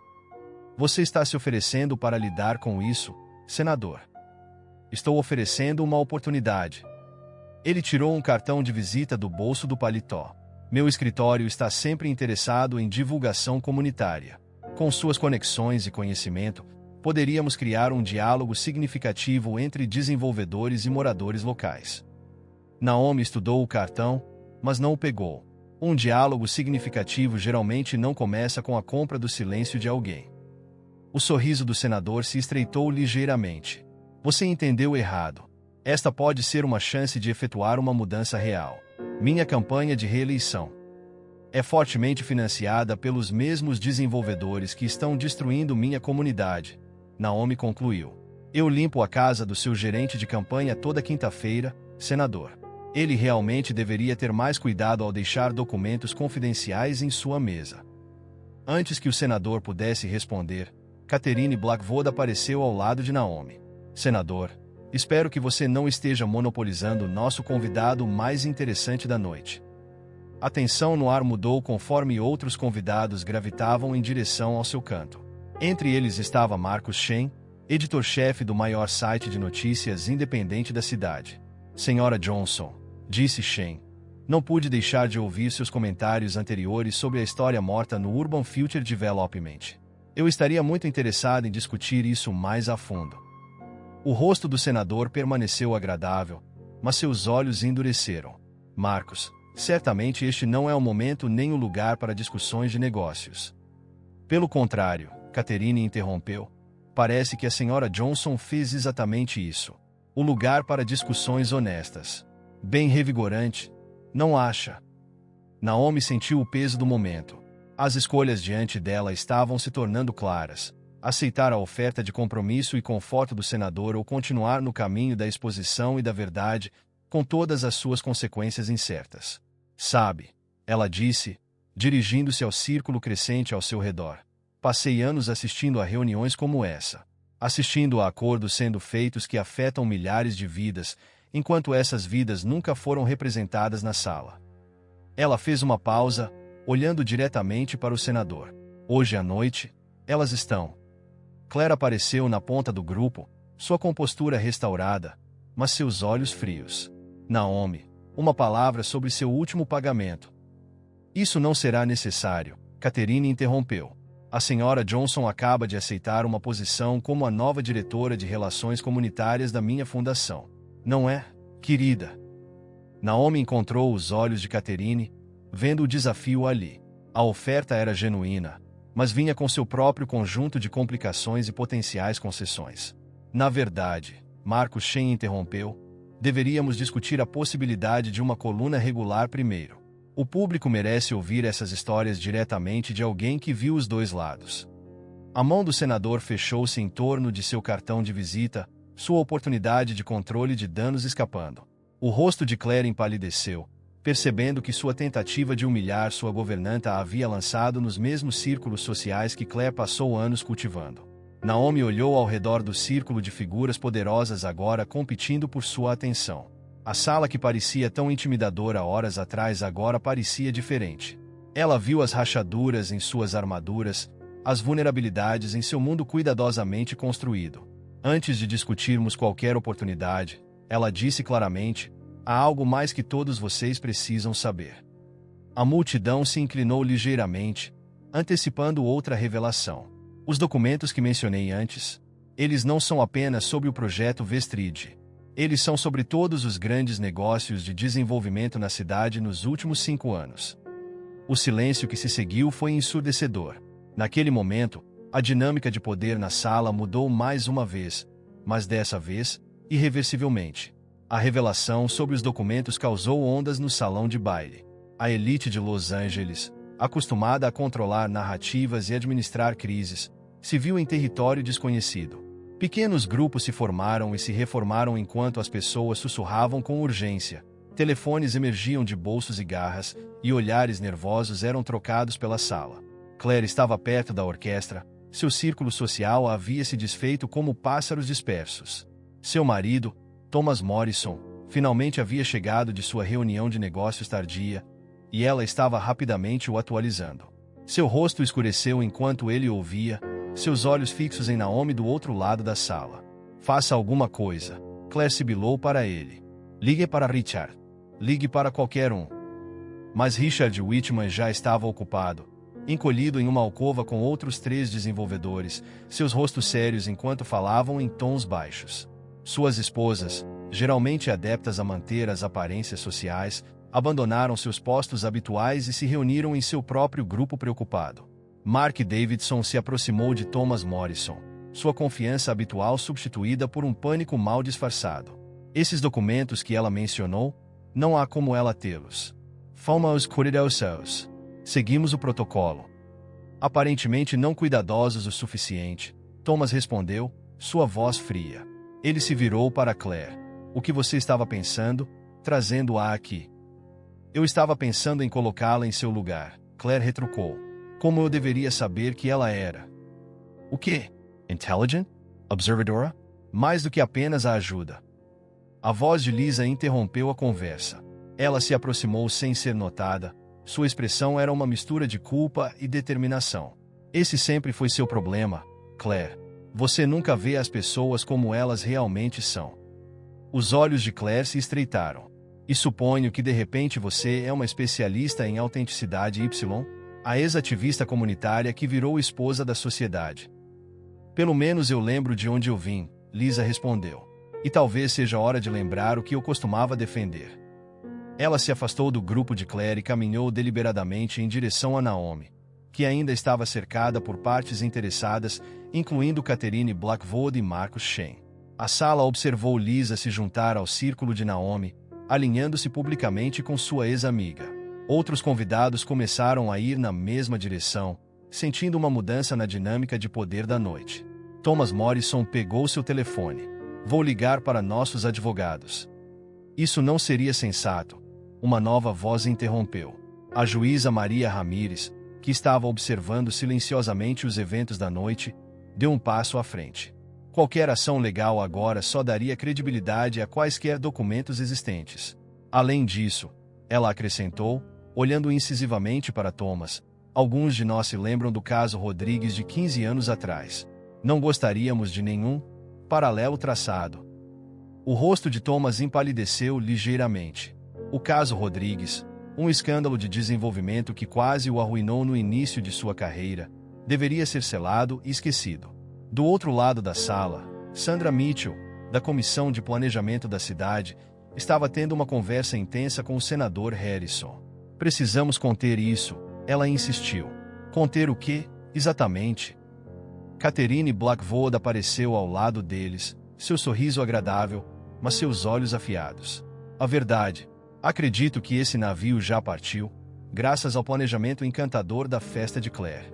Speaker 1: Você está se oferecendo para lidar com isso, senador? Estou oferecendo uma oportunidade. Ele tirou um cartão de visita do bolso do paletó. Meu escritório está sempre interessado em divulgação comunitária. Com suas conexões e conhecimento, poderíamos criar um diálogo significativo entre desenvolvedores e moradores locais. Naomi estudou o cartão, mas não o pegou. Um diálogo significativo geralmente não começa com a compra do silêncio de alguém. O sorriso do senador se estreitou ligeiramente. Você entendeu errado. Esta pode ser uma chance de efetuar uma mudança real. Minha campanha de reeleição é fortemente financiada pelos mesmos desenvolvedores que estão destruindo minha comunidade. Naomi concluiu. Eu limpo a casa do seu gerente de campanha toda quinta-feira, senador. Ele realmente deveria ter mais cuidado ao deixar documentos confidenciais em sua mesa. Antes que o senador pudesse responder, Catherine Blackwood apareceu ao lado de Naomi. Senador, espero que você não esteja monopolizando nosso convidado mais interessante da noite. A tensão no ar mudou conforme outros convidados gravitavam em direção ao seu canto. Entre eles estava Marcus Shen, editor-chefe do maior site de notícias independente da cidade. Senhora Johnson, disse Shen, não pude deixar de ouvir seus comentários anteriores sobre a história morta no Urban Future Development. Eu estaria muito interessado em discutir isso mais a fundo. O rosto do senador permaneceu agradável, mas seus olhos endureceram. Marcos, certamente este não é o momento nem o lugar para discussões de negócios. Pelo contrário, Catherine interrompeu. Parece que a senhora Johnson fez exatamente isso. O lugar para discussões honestas. Bem revigorante, não acha? Naomi sentiu o peso do momento. As escolhas diante dela estavam se tornando claras. Aceitar a oferta de compromisso e conforto do senador ou continuar no caminho da exposição e da verdade, com todas as suas consequências incertas. Sabe, ela disse, dirigindo-se ao círculo crescente ao seu redor. Passei anos assistindo a reuniões como essa. Assistindo a acordos sendo feitos que afetam milhares de vidas, enquanto essas vidas nunca foram representadas na sala. Ela fez uma pausa, olhando diretamente para o senador. Hoje à noite, elas estão. Claire apareceu na ponta do grupo, sua compostura restaurada, mas seus olhos frios. Naomi, uma palavra sobre seu último pagamento. Isso não será necessário, Catherine interrompeu. A senhora Johnson acaba de aceitar uma posição como a nova diretora de relações comunitárias da minha fundação. Não é, querida? Naomi encontrou os olhos de Catherine, vendo o desafio ali. A oferta era genuína, mas vinha com seu próprio conjunto de complicações e potenciais concessões. Na verdade, Marcus Shen interrompeu, deveríamos discutir a possibilidade de uma coluna regular primeiro. O público merece ouvir essas histórias diretamente de alguém que viu os dois lados. A mão do senador fechou-se em torno de seu cartão de visita, sua oportunidade de controle de danos escapando. O rosto de Claire empalideceu, percebendo que sua tentativa de humilhar sua governanta a havia lançado nos mesmos círculos sociais que Claire passou anos cultivando. Naomi olhou ao redor do círculo de figuras poderosas agora competindo por sua atenção. A sala que parecia tão intimidadora horas atrás agora parecia diferente. Ela viu as rachaduras em suas armaduras, as vulnerabilidades em seu mundo cuidadosamente construído. Antes de discutirmos qualquer oportunidade, ela disse claramente, há algo mais que todos vocês precisam saber. A multidão se inclinou ligeiramente, antecipando outra revelação. Os documentos que mencionei antes, eles não são apenas sobre o projeto Vestrid. Eles são sobre todos os grandes negócios de desenvolvimento na cidade nos últimos 5 anos. O silêncio que se seguiu foi ensurdecedor. Naquele momento, a dinâmica de poder na sala mudou mais uma vez, mas dessa vez, irreversivelmente. A revelação sobre os documentos causou ondas no salão de baile. A elite de Los Angeles, acostumada a controlar narrativas e administrar crises, se viu em território desconhecido. Pequenos grupos se formaram e se reformaram enquanto as pessoas sussurravam com urgência. Telefones emergiam de bolsos e garras, e olhares nervosos eram trocados pela sala. Claire estava perto da orquestra. Seu círculo social havia se desfeito como pássaros dispersos. Seu marido, Thomas Morrison, finalmente havia chegado de sua reunião de negócios tardia, e ela estava rapidamente o atualizando. Seu rosto escureceu enquanto ele ouvia, seus olhos fixos em Naomi do outro lado da sala. Faça alguma coisa. Claire sibilou para ele. Ligue para Richard. Ligue para qualquer um. Mas Richard Whitman já estava ocupado, encolhido em uma alcova com outros 3 desenvolvedores, seus rostos sérios enquanto falavam em tons baixos. Suas esposas, geralmente adeptas a manter as aparências sociais, abandonaram seus postos habituais e se reuniram em seu próprio grupo preocupado. Mark Davidson se aproximou de Thomas Morrison, sua confiança habitual substituída por um pânico mal disfarçado. Esses documentos que ela mencionou, não há como ela tê-los. Fomos cuidadosos. Seguimos o protocolo. Aparentemente não cuidadosos o suficiente, Thomas respondeu, sua voz fria. Ele se virou para Claire. O que você estava pensando, trazendo-a aqui? Eu estava pensando em colocá-la em seu lugar, Claire retrucou. Como eu deveria saber que ela era? O quê? Intelligent? Observadora? Mais do que apenas a ajuda. A voz de Lisa interrompeu a conversa. Ela se aproximou sem ser notada. Sua expressão era uma mistura de culpa e determinação. Esse sempre foi seu problema, Claire. Você nunca vê as pessoas como elas realmente são. Os olhos de Claire se estreitaram. E suponho que de repente você é uma especialista em autenticidade Y? A ex-ativista comunitária que virou esposa da sociedade. Pelo menos eu lembro de onde eu vim, Lisa respondeu. E talvez seja hora de lembrar o que eu costumava defender. Ela se afastou do grupo de Claire e caminhou deliberadamente em direção a Naomi, que ainda estava cercada por partes interessadas, incluindo Catherine Blackwood e Marcus Shen. A sala observou Lisa se juntar ao círculo de Naomi, alinhando-se publicamente com sua ex-amiga. Outros convidados começaram a ir na mesma direção, sentindo uma mudança na dinâmica de poder da noite. Thomas Morrison pegou seu telefone. Vou ligar para nossos advogados. Isso não seria sensato. Uma nova voz interrompeu. A juíza Maria Ramírez, que estava observando silenciosamente os eventos da noite, deu um passo à frente. Qualquer ação legal agora só daria credibilidade a quaisquer documentos existentes. Além disso, ela acrescentou, olhando incisivamente para Thomas, alguns de nós se lembram do caso Rodrigues de 15 anos atrás. Não gostaríamos de nenhum paralelo traçado. O rosto de Thomas empalideceu ligeiramente. O caso Rodrigues, um escândalo de desenvolvimento que quase o arruinou no início de sua carreira, deveria ser selado e esquecido. Do outro lado da sala, Sandra Mitchell, da Comissão de Planejamento da cidade, estava tendo uma conversa intensa com o senador Harrison. Precisamos conter isso, ela insistiu. Conter o quê, exatamente? Catherine Blackwood apareceu ao lado deles, seu sorriso agradável, mas seus olhos afiados. A verdade, acredito que esse navio já partiu, graças ao planejamento encantador da festa de Claire.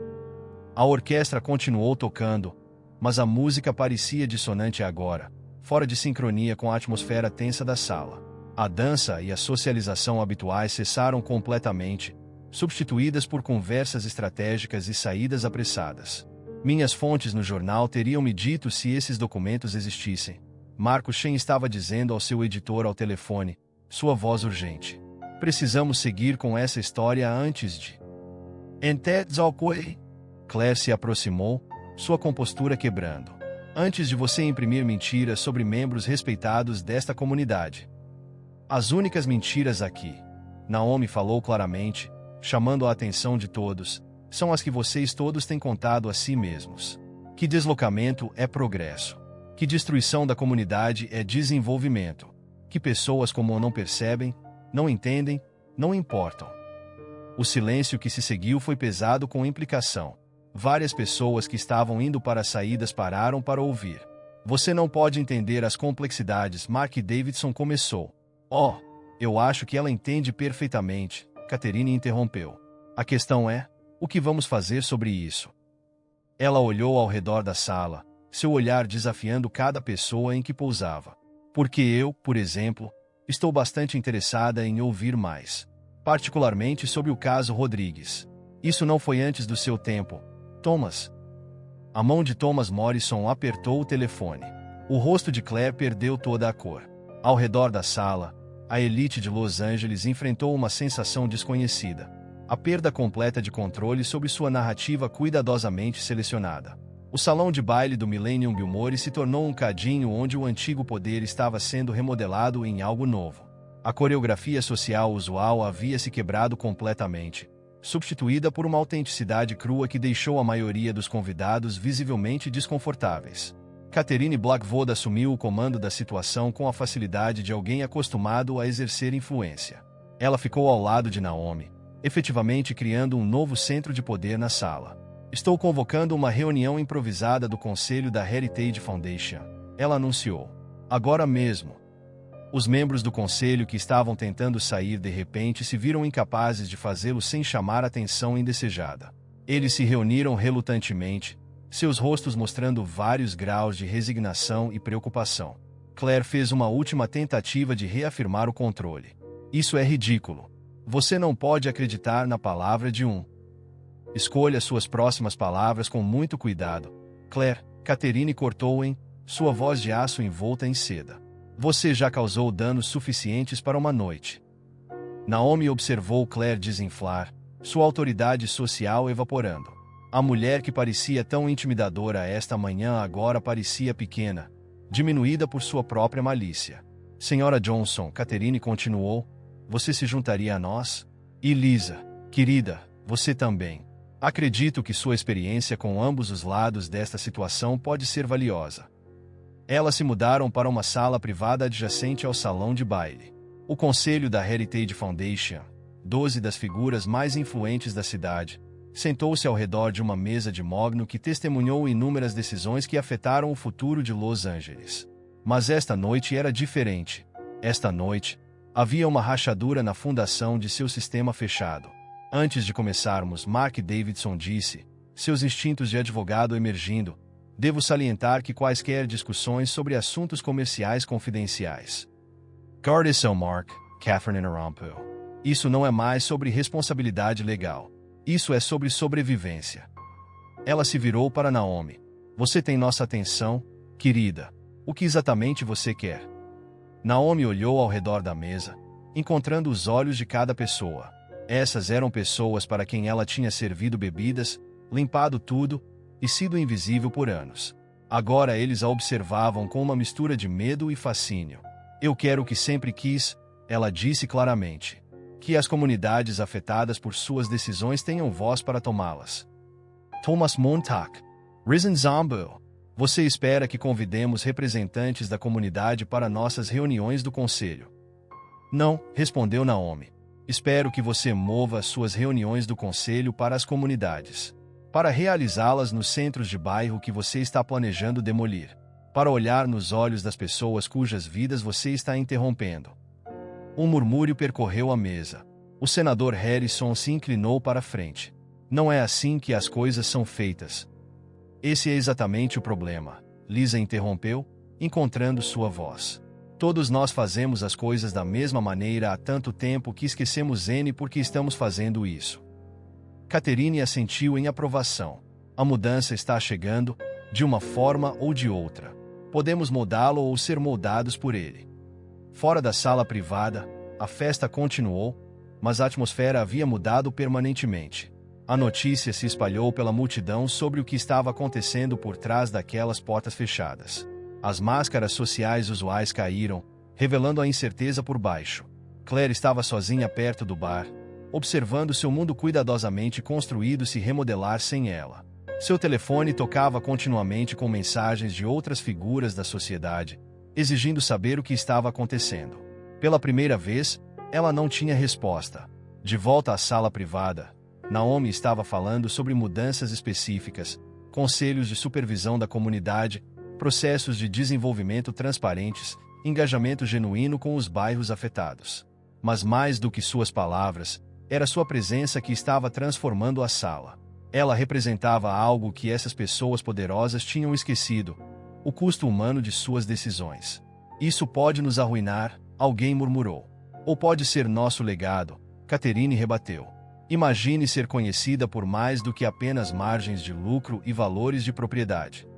Speaker 1: A orquestra continuou tocando, mas a música parecia dissonante agora, fora de sincronia com a atmosfera tensa da sala. A dança e a socialização habituais cessaram completamente, substituídas por conversas estratégicas e saídas apressadas. Minhas fontes no jornal teriam me dito se esses documentos existissem. Marcus Shen estava dizendo ao seu editor ao telefone, sua voz urgente. Precisamos seguir com essa história antes de... Claire se aproximou, sua compostura quebrando. Antes de você imprimir mentiras sobre membros respeitados desta comunidade. As únicas mentiras aqui, Naomi falou claramente, chamando a atenção de todos, são as que vocês todos têm contado a si mesmos. Que deslocamento é progresso. Que destruição da comunidade é desenvolvimento. Que pessoas como eu não percebem, não entendem, não importam. O silêncio que se seguiu foi pesado com implicação. Várias pessoas que estavam indo para as saídas pararam para ouvir. Você não pode entender as complexidades, Mark Davidson começou. Oh, eu acho que ela entende perfeitamente, Catherine interrompeu. A questão é, o que vamos fazer sobre isso? Ela olhou ao redor da sala, seu olhar desafiando cada pessoa em que pousava. Porque eu, por exemplo, estou bastante interessada em ouvir mais. Particularmente sobre o caso Rodrigues. Isso não foi antes do seu tempo, Thomas. A mão de Thomas Morrison apertou o telefone. O rosto de Claire perdeu toda a cor. Ao redor da sala, a elite de Los Angeles enfrentou uma sensação desconhecida. A perda completa de controle sobre sua narrativa cuidadosamente selecionada. O salão de baile do Millennium Biltmore se tornou um cadinho onde o antigo poder estava sendo remodelado em algo novo. A coreografia social usual havia se quebrado completamente, substituída por uma autenticidade crua que deixou a maioria dos convidados visivelmente desconfortáveis. Catherine Blackwood assumiu o comando da situação com a facilidade de alguém acostumado a exercer influência. Ela ficou ao lado de Naomi, efetivamente criando um novo centro de poder na sala. Estou convocando uma reunião improvisada do Conselho da Heritage Foundation, ela anunciou. Agora mesmo. Os membros do conselho que estavam tentando sair de repente se viram incapazes de fazê-lo sem chamar atenção indesejada. Eles se reuniram relutantemente, seus rostos mostrando vários graus de resignação e preocupação. Claire fez uma última tentativa de reafirmar o controle. Isso é ridículo. Você não pode acreditar na palavra de um. Escolha suas próximas palavras com muito cuidado. Claire, Catherine cortou sua voz de aço envolta em seda. Você já causou danos suficientes para uma noite. Naomi observou Claire desinflar, sua autoridade social evaporando. A mulher que parecia tão intimidadora esta manhã agora parecia pequena, diminuída por sua própria malícia. Senhora Johnson, Catherine continuou, você se juntaria a nós? E Lisa, querida, você também. Acredito que sua experiência com ambos os lados desta situação pode ser valiosa. Elas se mudaram para uma sala privada adjacente ao salão de baile. O conselho da Heritage Foundation, 12 das figuras mais influentes da cidade, sentou-se ao redor de uma mesa de mogno que testemunhou inúmeras decisões que afetaram o futuro de Los Angeles. Mas esta noite era diferente. Esta noite, havia uma rachadura na fundação de seu sistema fechado. Antes de começarmos, Mark Davidson disse, seus instintos de advogado emergindo, devo salientar que quaisquer discussões sobre assuntos comerciais confidenciais. Guarde seu Mark, Catherine interrompeu. Isso não é mais sobre responsabilidade legal. Isso é sobre sobrevivência. Ela se virou para Naomi. Você tem nossa atenção, querida. O que exatamente você quer? Naomi olhou ao redor da mesa, encontrando os olhos de cada pessoa. Essas eram pessoas para quem ela tinha servido bebidas, limpado tudo e sido invisível por anos. Agora eles a observavam com uma mistura de medo e fascínio. Eu quero o que sempre quis, ela disse claramente. Que as comunidades afetadas por suas decisões tenham voz para tomá-las. Thomas Montag. Risen Zombo. Você espera que convidemos representantes da comunidade para nossas reuniões do conselho? Não, respondeu Naomi. Espero que você mova suas reuniões do conselho para as comunidades. Para realizá-las nos centros de bairro que você está planejando demolir. Para olhar nos olhos das pessoas cujas vidas você está interrompendo. Um murmúrio percorreu a mesa. O senador Harrison se inclinou para a frente. Não é assim que as coisas são feitas. Esse é exatamente o problema, Lisa interrompeu, encontrando sua voz. Todos nós fazemos as coisas da mesma maneira há tanto tempo que esquecemos por que estamos fazendo isso. Catherine assentiu em aprovação. A mudança está chegando, de uma forma ou de outra. Podemos moldá-lo ou ser moldados por ele. Fora da sala privada, a festa continuou, mas a atmosfera havia mudado permanentemente. A notícia se espalhou pela multidão sobre o que estava acontecendo por trás daquelas portas fechadas. As máscaras sociais usuais caíram, revelando a incerteza por baixo. Claire estava sozinha perto do bar, observando seu mundo cuidadosamente construído se remodelar sem ela. Seu telefone tocava continuamente com mensagens de outras figuras da sociedade, exigindo saber o que estava acontecendo. Pela primeira vez, ela não tinha resposta. De volta à sala privada, Naomi estava falando sobre mudanças específicas, conselhos de supervisão da comunidade, processos de desenvolvimento transparentes, engajamento genuíno com os bairros afetados. Mas mais do que suas palavras, era sua presença que estava transformando a sala. Ela representava algo que essas pessoas poderosas tinham esquecido: o custo humano de suas decisões. Isso pode nos arruinar, alguém murmurou. Ou pode ser nosso legado, Catherine rebateu. Imagine ser conhecida por mais do que apenas margens de lucro e valores de propriedade.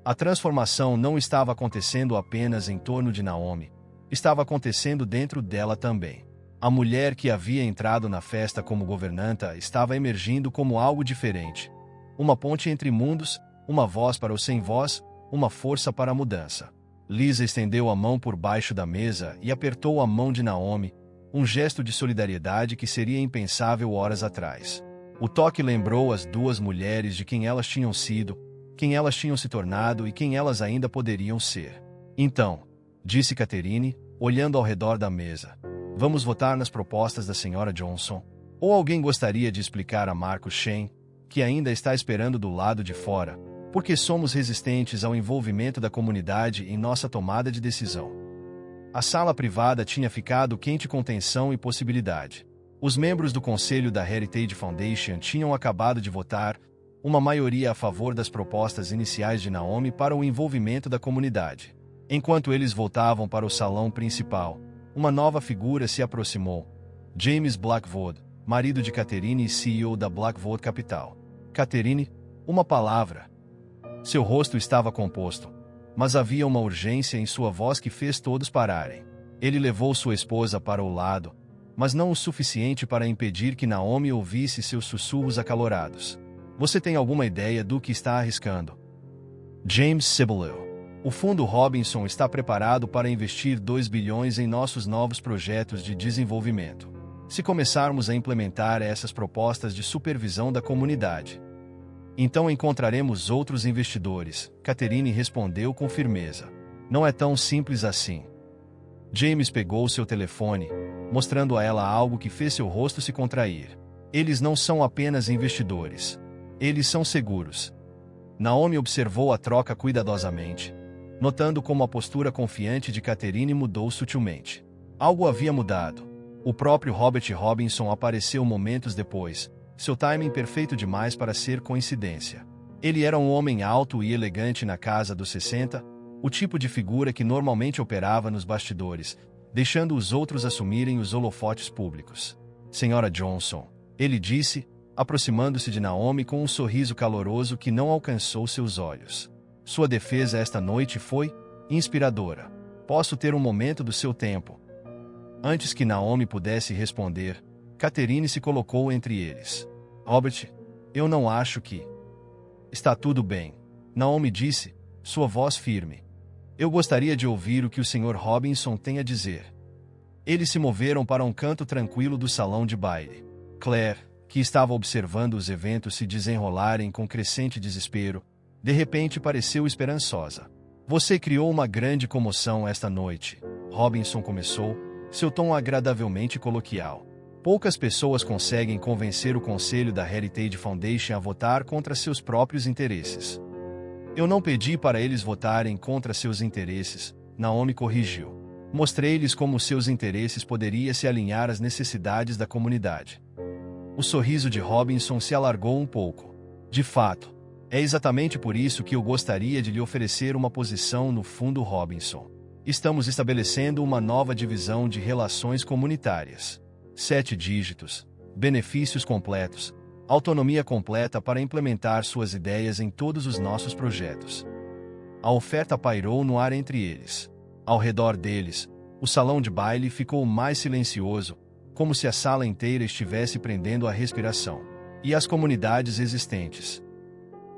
Speaker 1: A transformação não estava acontecendo apenas em torno de Naomi, estava acontecendo dentro dela também. A mulher que havia entrado na festa como governanta estava emergindo como algo diferente. Uma ponte entre mundos, uma voz para os sem voz, uma força para a mudança. Lisa estendeu a mão por baixo da mesa e apertou a mão de Naomi, um gesto de solidariedade que seria impensável horas atrás. O toque lembrou as duas mulheres de quem elas tinham sido, quem elas tinham se tornado e quem elas ainda poderiam ser. Então, disse Catherine, olhando ao redor da mesa, vamos votar nas propostas da Sra. Johnson? Ou alguém gostaria de explicar a Marcus Shane, que ainda está esperando do lado de fora, porque somos resistentes ao envolvimento da comunidade em nossa tomada de decisão? A sala privada tinha ficado quente com tensão e possibilidade. Os membros do conselho da Heritage Foundation tinham acabado de votar, uma maioria a favor das propostas iniciais de Naomi para o envolvimento da comunidade. Enquanto eles voltavam para o salão principal, uma nova figura se aproximou. James Blackwood, marido de Catherine e CEO da Blackwood Capital. Catherine, uma palavra. Seu rosto estava composto, mas havia uma urgência em sua voz que fez todos pararem. Ele levou sua esposa para o lado, mas não o suficiente para impedir que Naomi ouvisse seus sussurros acalorados. Você tem alguma ideia do que está arriscando? James Cibolo. O Fundo Robinson está preparado para investir 2 bilhões em nossos novos projetos de desenvolvimento. Se começarmos a implementar essas propostas de supervisão da comunidade, então encontraremos outros investidores, Catherine respondeu com firmeza. Não é tão simples assim. James pegou seu telefone, mostrando a ela algo que fez seu rosto se contrair. Eles não são apenas investidores. Eles são seguros. Naomi observou a troca cuidadosamente, notando como a postura confiante de Catherine mudou sutilmente. Algo havia mudado. O próprio Robert Robinson apareceu momentos depois, seu timing perfeito demais para ser coincidência. Ele era um homem alto e elegante na casa dos 60, o tipo de figura que normalmente operava nos bastidores, deixando os outros assumirem os holofotes públicos. Sra. Johnson, ele disse, aproximando-se de Naomi com um sorriso caloroso que não alcançou seus olhos. Sua defesa esta noite foi inspiradora. Posso ter um momento do seu tempo? Antes que Naomi pudesse responder, Catherine se colocou entre eles. Robert, eu não acho que... Está tudo bem, Naomi disse, sua voz firme. Eu gostaria de ouvir o que o Sr. Robinson tem a dizer. Eles se moveram para um canto tranquilo do salão de baile. Claire, que estava observando os eventos se desenrolarem com crescente desespero, de repente pareceu esperançosa. Você criou uma grande comoção esta noite, Robinson começou, seu tom agradavelmente coloquial. Poucas pessoas conseguem convencer o conselho da Heritage Foundation a votar contra seus próprios interesses. Eu não pedi para eles votarem contra seus interesses, Naomi corrigiu. Mostrei-lhes como seus interesses poderiam se alinhar às necessidades da comunidade. O sorriso de Robinson se alargou um pouco. De fato, é exatamente por isso que eu gostaria de lhe oferecer uma posição no Fundo Robinson. Estamos estabelecendo uma nova divisão de relações comunitárias. 7 dígitos, benefícios completos, autonomia completa para implementar suas ideias em todos os nossos projetos. A oferta pairou no ar entre eles. Ao redor deles, o salão de baile ficou mais silencioso, como se a sala inteira estivesse prendendo a respiração. E as comunidades existentes?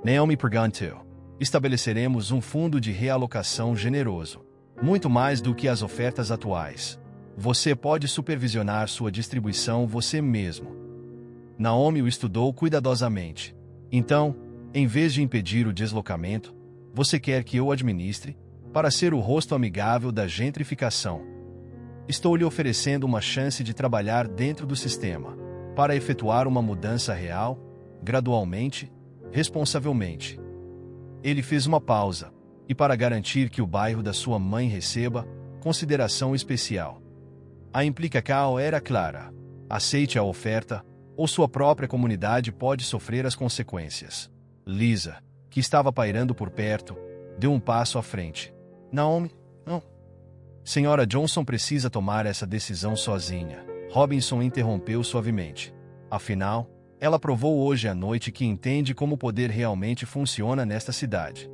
Speaker 1: Naomi perguntou. Estabeleceremos um fundo de realocação generoso. Muito mais do que as ofertas atuais. Você pode supervisionar sua distribuição você mesmo. Naomi o estudou cuidadosamente. Então, em vez de impedir o deslocamento, você quer que eu administre, para ser o rosto amigável da gentrificação. Estou lhe oferecendo uma chance de trabalhar dentro do sistema, para efetuar uma mudança real, gradualmente, responsavelmente. Ele fez uma pausa, e para garantir que o bairro da sua mãe receba consideração especial. A implicação era clara. Aceite a oferta, ou sua própria comunidade pode sofrer as consequências. Lisa, que estava pairando por perto, deu um passo à frente. Naomi, não. Senhora Johnson precisa tomar essa decisão sozinha. Robinson interrompeu suavemente. Afinal, ela provou hoje à noite que entende como o poder realmente funciona nesta cidade.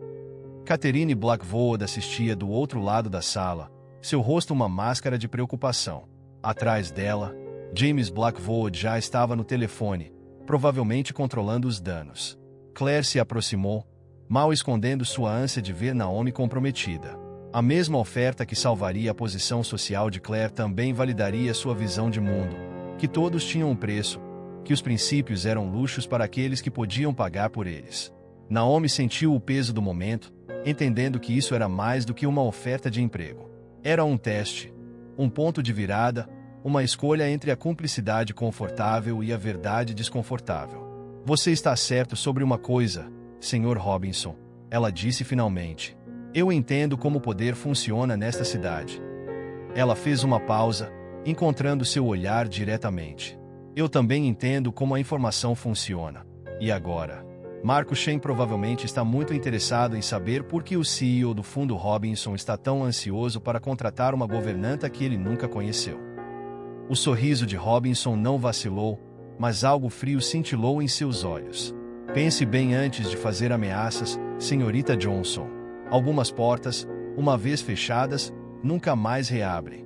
Speaker 1: Catherine Blackwood assistia do outro lado da sala, seu rosto uma máscara de preocupação. Atrás dela, James Blackwood já estava no telefone, provavelmente controlando os danos. Claire se aproximou, mal escondendo sua ânsia de ver Naomi comprometida. A mesma oferta que salvaria a posição social de Claire também validaria sua visão de mundo, que todos tinham um preço, que os princípios eram luxos para aqueles que podiam pagar por eles. Naomi sentiu o peso do momento, entendendo que isso era mais do que uma oferta de emprego. Era um teste, um ponto de virada, uma escolha entre a cumplicidade confortável e a verdade desconfortável. Você está certo sobre uma coisa, Sr. Robinson, ela disse finalmente. Eu entendo como o poder funciona nesta cidade. Ela fez uma pausa, encontrando seu olhar diretamente. Eu também entendo como a informação funciona. E agora? Marco Shen provavelmente está muito interessado em saber por que o CEO do fundo Robinson está tão ansioso para contratar uma governanta que ele nunca conheceu. O sorriso de Robinson não vacilou, mas algo frio cintilou em seus olhos. Pense bem antes de fazer ameaças, senhorita Johnson. Algumas portas, uma vez fechadas, nunca mais reabrem.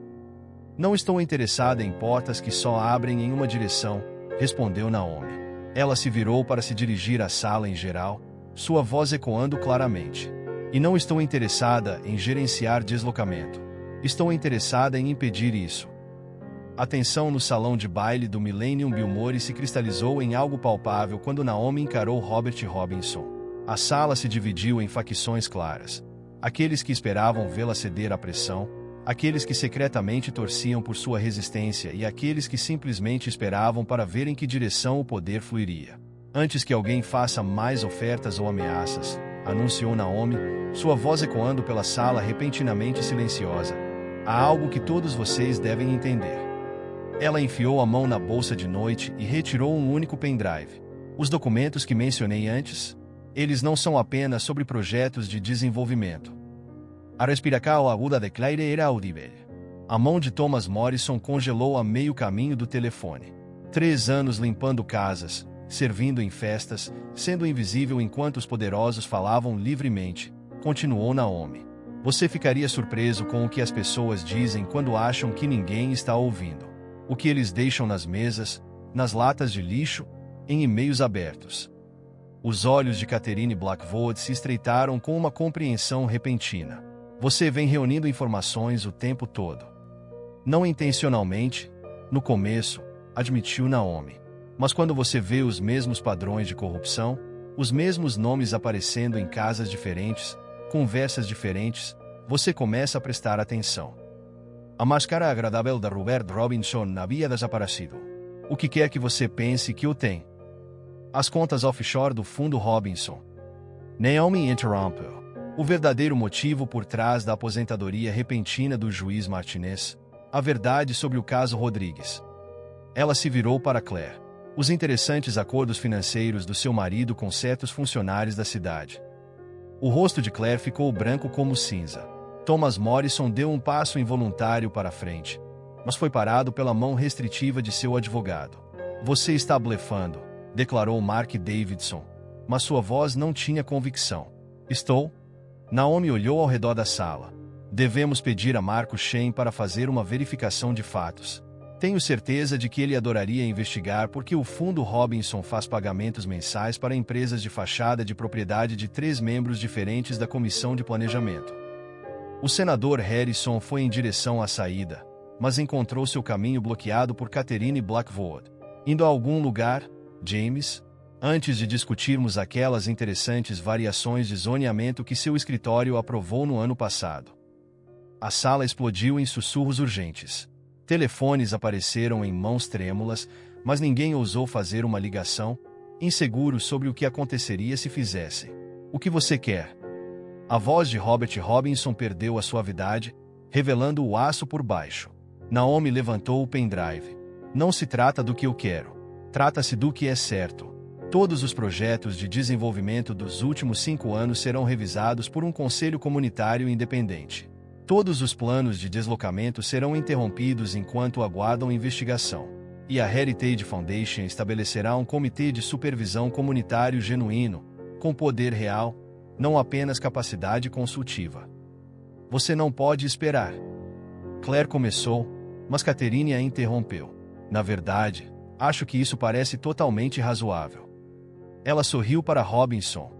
Speaker 1: Não estou interessada em portas que só abrem em uma direção, respondeu Naomi. Ela se virou para se dirigir à sala em geral, sua voz ecoando claramente. E não estou interessada em gerenciar deslocamento. Estou interessada em impedir isso. A tensão no salão de baile do Millennium Biltmore se cristalizou em algo palpável quando Naomi encarou Robert Robinson. A sala se dividiu em facções claras. Aqueles que esperavam vê-la ceder à pressão, aqueles que secretamente torciam por sua resistência e aqueles que simplesmente esperavam para ver em que direção o poder fluiria. Antes que alguém faça mais ofertas ou ameaças, anunciou Naomi, sua voz ecoando pela sala repentinamente silenciosa. Há algo que todos vocês devem entender. Ela enfiou a mão na bolsa de noite e retirou um único pendrive. Os documentos que mencionei antes? Eles não são apenas sobre projetos de desenvolvimento. A respiração aguda de Claire era audível. A mão de Thomas Morrison congelou a meio caminho do telefone. 3 anos limpando casas, servindo em festas, sendo invisível enquanto os poderosos falavam livremente, continuou Naomi. Você ficaria surpreso com o que as pessoas dizem quando acham que ninguém está ouvindo. O que eles deixam nas mesas, nas latas de lixo, em e-mails abertos. Os olhos de Catherine Blackwood se estreitaram com uma compreensão repentina. Você vem reunindo informações o tempo todo. Não intencionalmente, no começo, admitiu Naomi. Mas quando você vê os mesmos padrões de corrupção, os mesmos nomes aparecendo em casas diferentes, conversas diferentes, você começa a prestar atenção. A máscara agradável da Robert Robinson havia desaparecido. O que quer que você pense que o tem? As contas offshore do fundo Robinson. Naomi interrompeu. O verdadeiro motivo por trás da aposentadoria repentina do juiz Martinez. A verdade sobre o caso Rodrigues. Ela se virou para Claire. Os interessantes acordos financeiros do seu marido com certos funcionários da cidade. O rosto de Claire ficou branco como cinza. Thomas Morrison deu um passo involuntário para a frente, mas foi parado pela mão restritiva de seu advogado. Você está blefando, declarou Mark Davidson, mas sua voz não tinha convicção. Estou? Naomi olhou ao redor da sala. Devemos pedir a Marco Shen para fazer uma verificação de fatos. Tenho certeza de que ele adoraria investigar porque o fundo Robinson faz pagamentos mensais para empresas de fachada de propriedade de 3 membros diferentes da comissão de planejamento. O senador Harrison foi em direção à saída, mas encontrou seu caminho bloqueado por Catherine Blackwood. Indo a algum lugar, James? Antes de discutirmos aquelas interessantes variações de zoneamento que seu escritório aprovou no ano passado. A sala explodiu em sussurros urgentes. Telefones apareceram em mãos trêmulas, mas ninguém ousou fazer uma ligação, inseguro sobre o que aconteceria se fizesse. O que você quer? A voz de Robert Robinson perdeu a suavidade, revelando o aço por baixo. Naomi levantou o pendrive. Não se trata do que eu quero. Trata-se do que é certo. Todos os projetos de desenvolvimento dos últimos 5 anos serão revisados por um conselho comunitário independente. Todos os planos de deslocamento serão interrompidos enquanto aguardam investigação. E a Heritage Foundation estabelecerá um comitê de supervisão comunitário genuíno, com poder real, não apenas capacidade consultiva. Você não pode esperar. Claire começou, mas Catherine a interrompeu. Na verdade, acho que isso parece totalmente razoável. Ela sorriu para Robinson.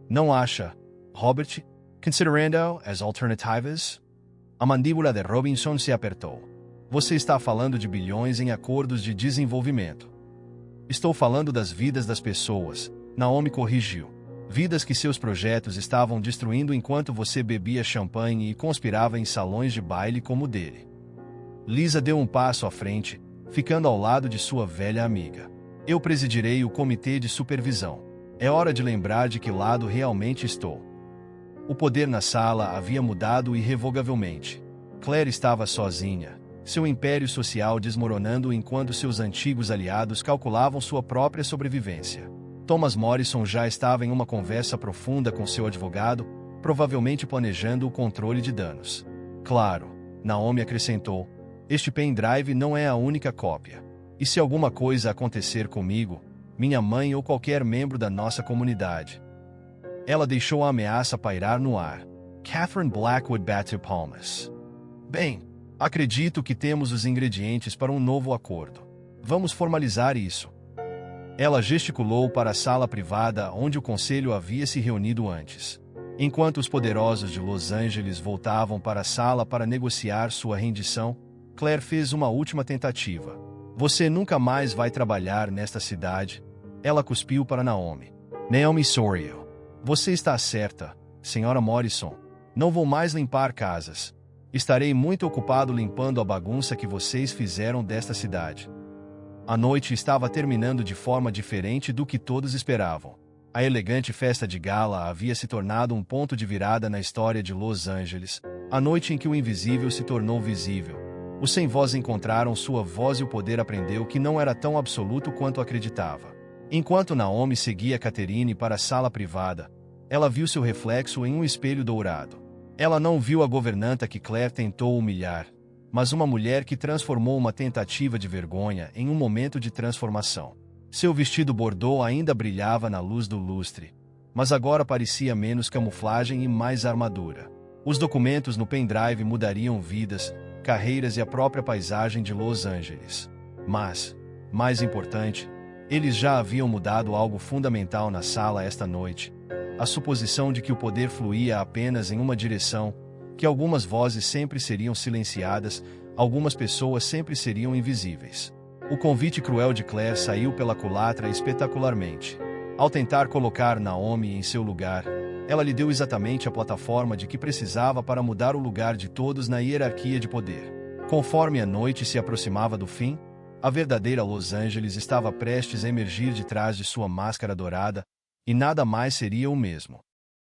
Speaker 1: Não acha, Robert, considerando as alternativas? A mandíbula de Robinson se apertou. Você está falando de bilhões em acordos de desenvolvimento. Estou falando das vidas das pessoas, Naomi corrigiu. Vidas que seus projetos estavam destruindo enquanto você bebia champanhe e conspirava em salões de baile como o dele. Lisa deu um passo à frente, ficando ao lado de sua velha amiga. Eu presidirei o comitê de supervisão. É hora de lembrar de que lado realmente estou. O poder na sala havia mudado irrevogavelmente. Claire estava sozinha, seu império social desmoronando enquanto seus antigos aliados calculavam sua própria sobrevivência. Thomas Morrison já estava em uma conversa profunda com seu advogado, provavelmente planejando o controle de danos. Claro, Naomi acrescentou, este pendrive não é a única cópia. E se alguma coisa acontecer comigo, minha mãe ou qualquer membro da nossa comunidade? Ela deixou a ameaça pairar no ar. Catherine Blackwood bateu palmas. Bem, acredito que temos os ingredientes para um novo acordo. Vamos formalizar isso. Ela gesticulou para a sala privada onde o conselho havia se reunido antes. Enquanto os poderosos de Los Angeles voltavam para a sala para negociar sua rendição, Claire fez uma última tentativa. Você nunca mais vai trabalhar nesta cidade. Ela cuspiu para Naomi. Naomi sorriu. Você está certa, Sra. Morrison. Não vou mais limpar casas. Estarei muito ocupado limpando a bagunça que vocês fizeram desta cidade. A noite estava terminando de forma diferente do que todos esperavam. A elegante festa de gala havia se tornado um ponto de virada na história de Los Angeles, a noite em que o invisível se tornou visível. Os sem-voz encontraram sua voz e o poder aprendeu que não era tão absoluto quanto acreditava. Enquanto Naomi seguia Catherine para a sala privada, ela viu seu reflexo em um espelho dourado. Ela não viu a governanta que Claire tentou humilhar, mas uma mulher que transformou uma tentativa de vergonha em um momento de transformação. Seu vestido bordô ainda brilhava na luz do lustre, mas agora parecia menos camuflagem e mais armadura. Os documentos no pendrive mudariam vidas, carreiras e a própria paisagem de Los Angeles. Mas, mais importante, eles já haviam mudado algo fundamental na sala esta noite. A suposição de que o poder fluía apenas em uma direção, que algumas vozes sempre seriam silenciadas, algumas pessoas sempre seriam invisíveis. O convite cruel de Claire saiu pela culatra espetacularmente. Ao tentar colocar Naomi em seu lugar, ela lhe deu exatamente a plataforma de que precisava para mudar o lugar de todos na hierarquia de poder. Conforme a noite se aproximava do fim, a verdadeira Los Angeles estava prestes a emergir de trás de sua máscara dourada, e nada mais seria o mesmo.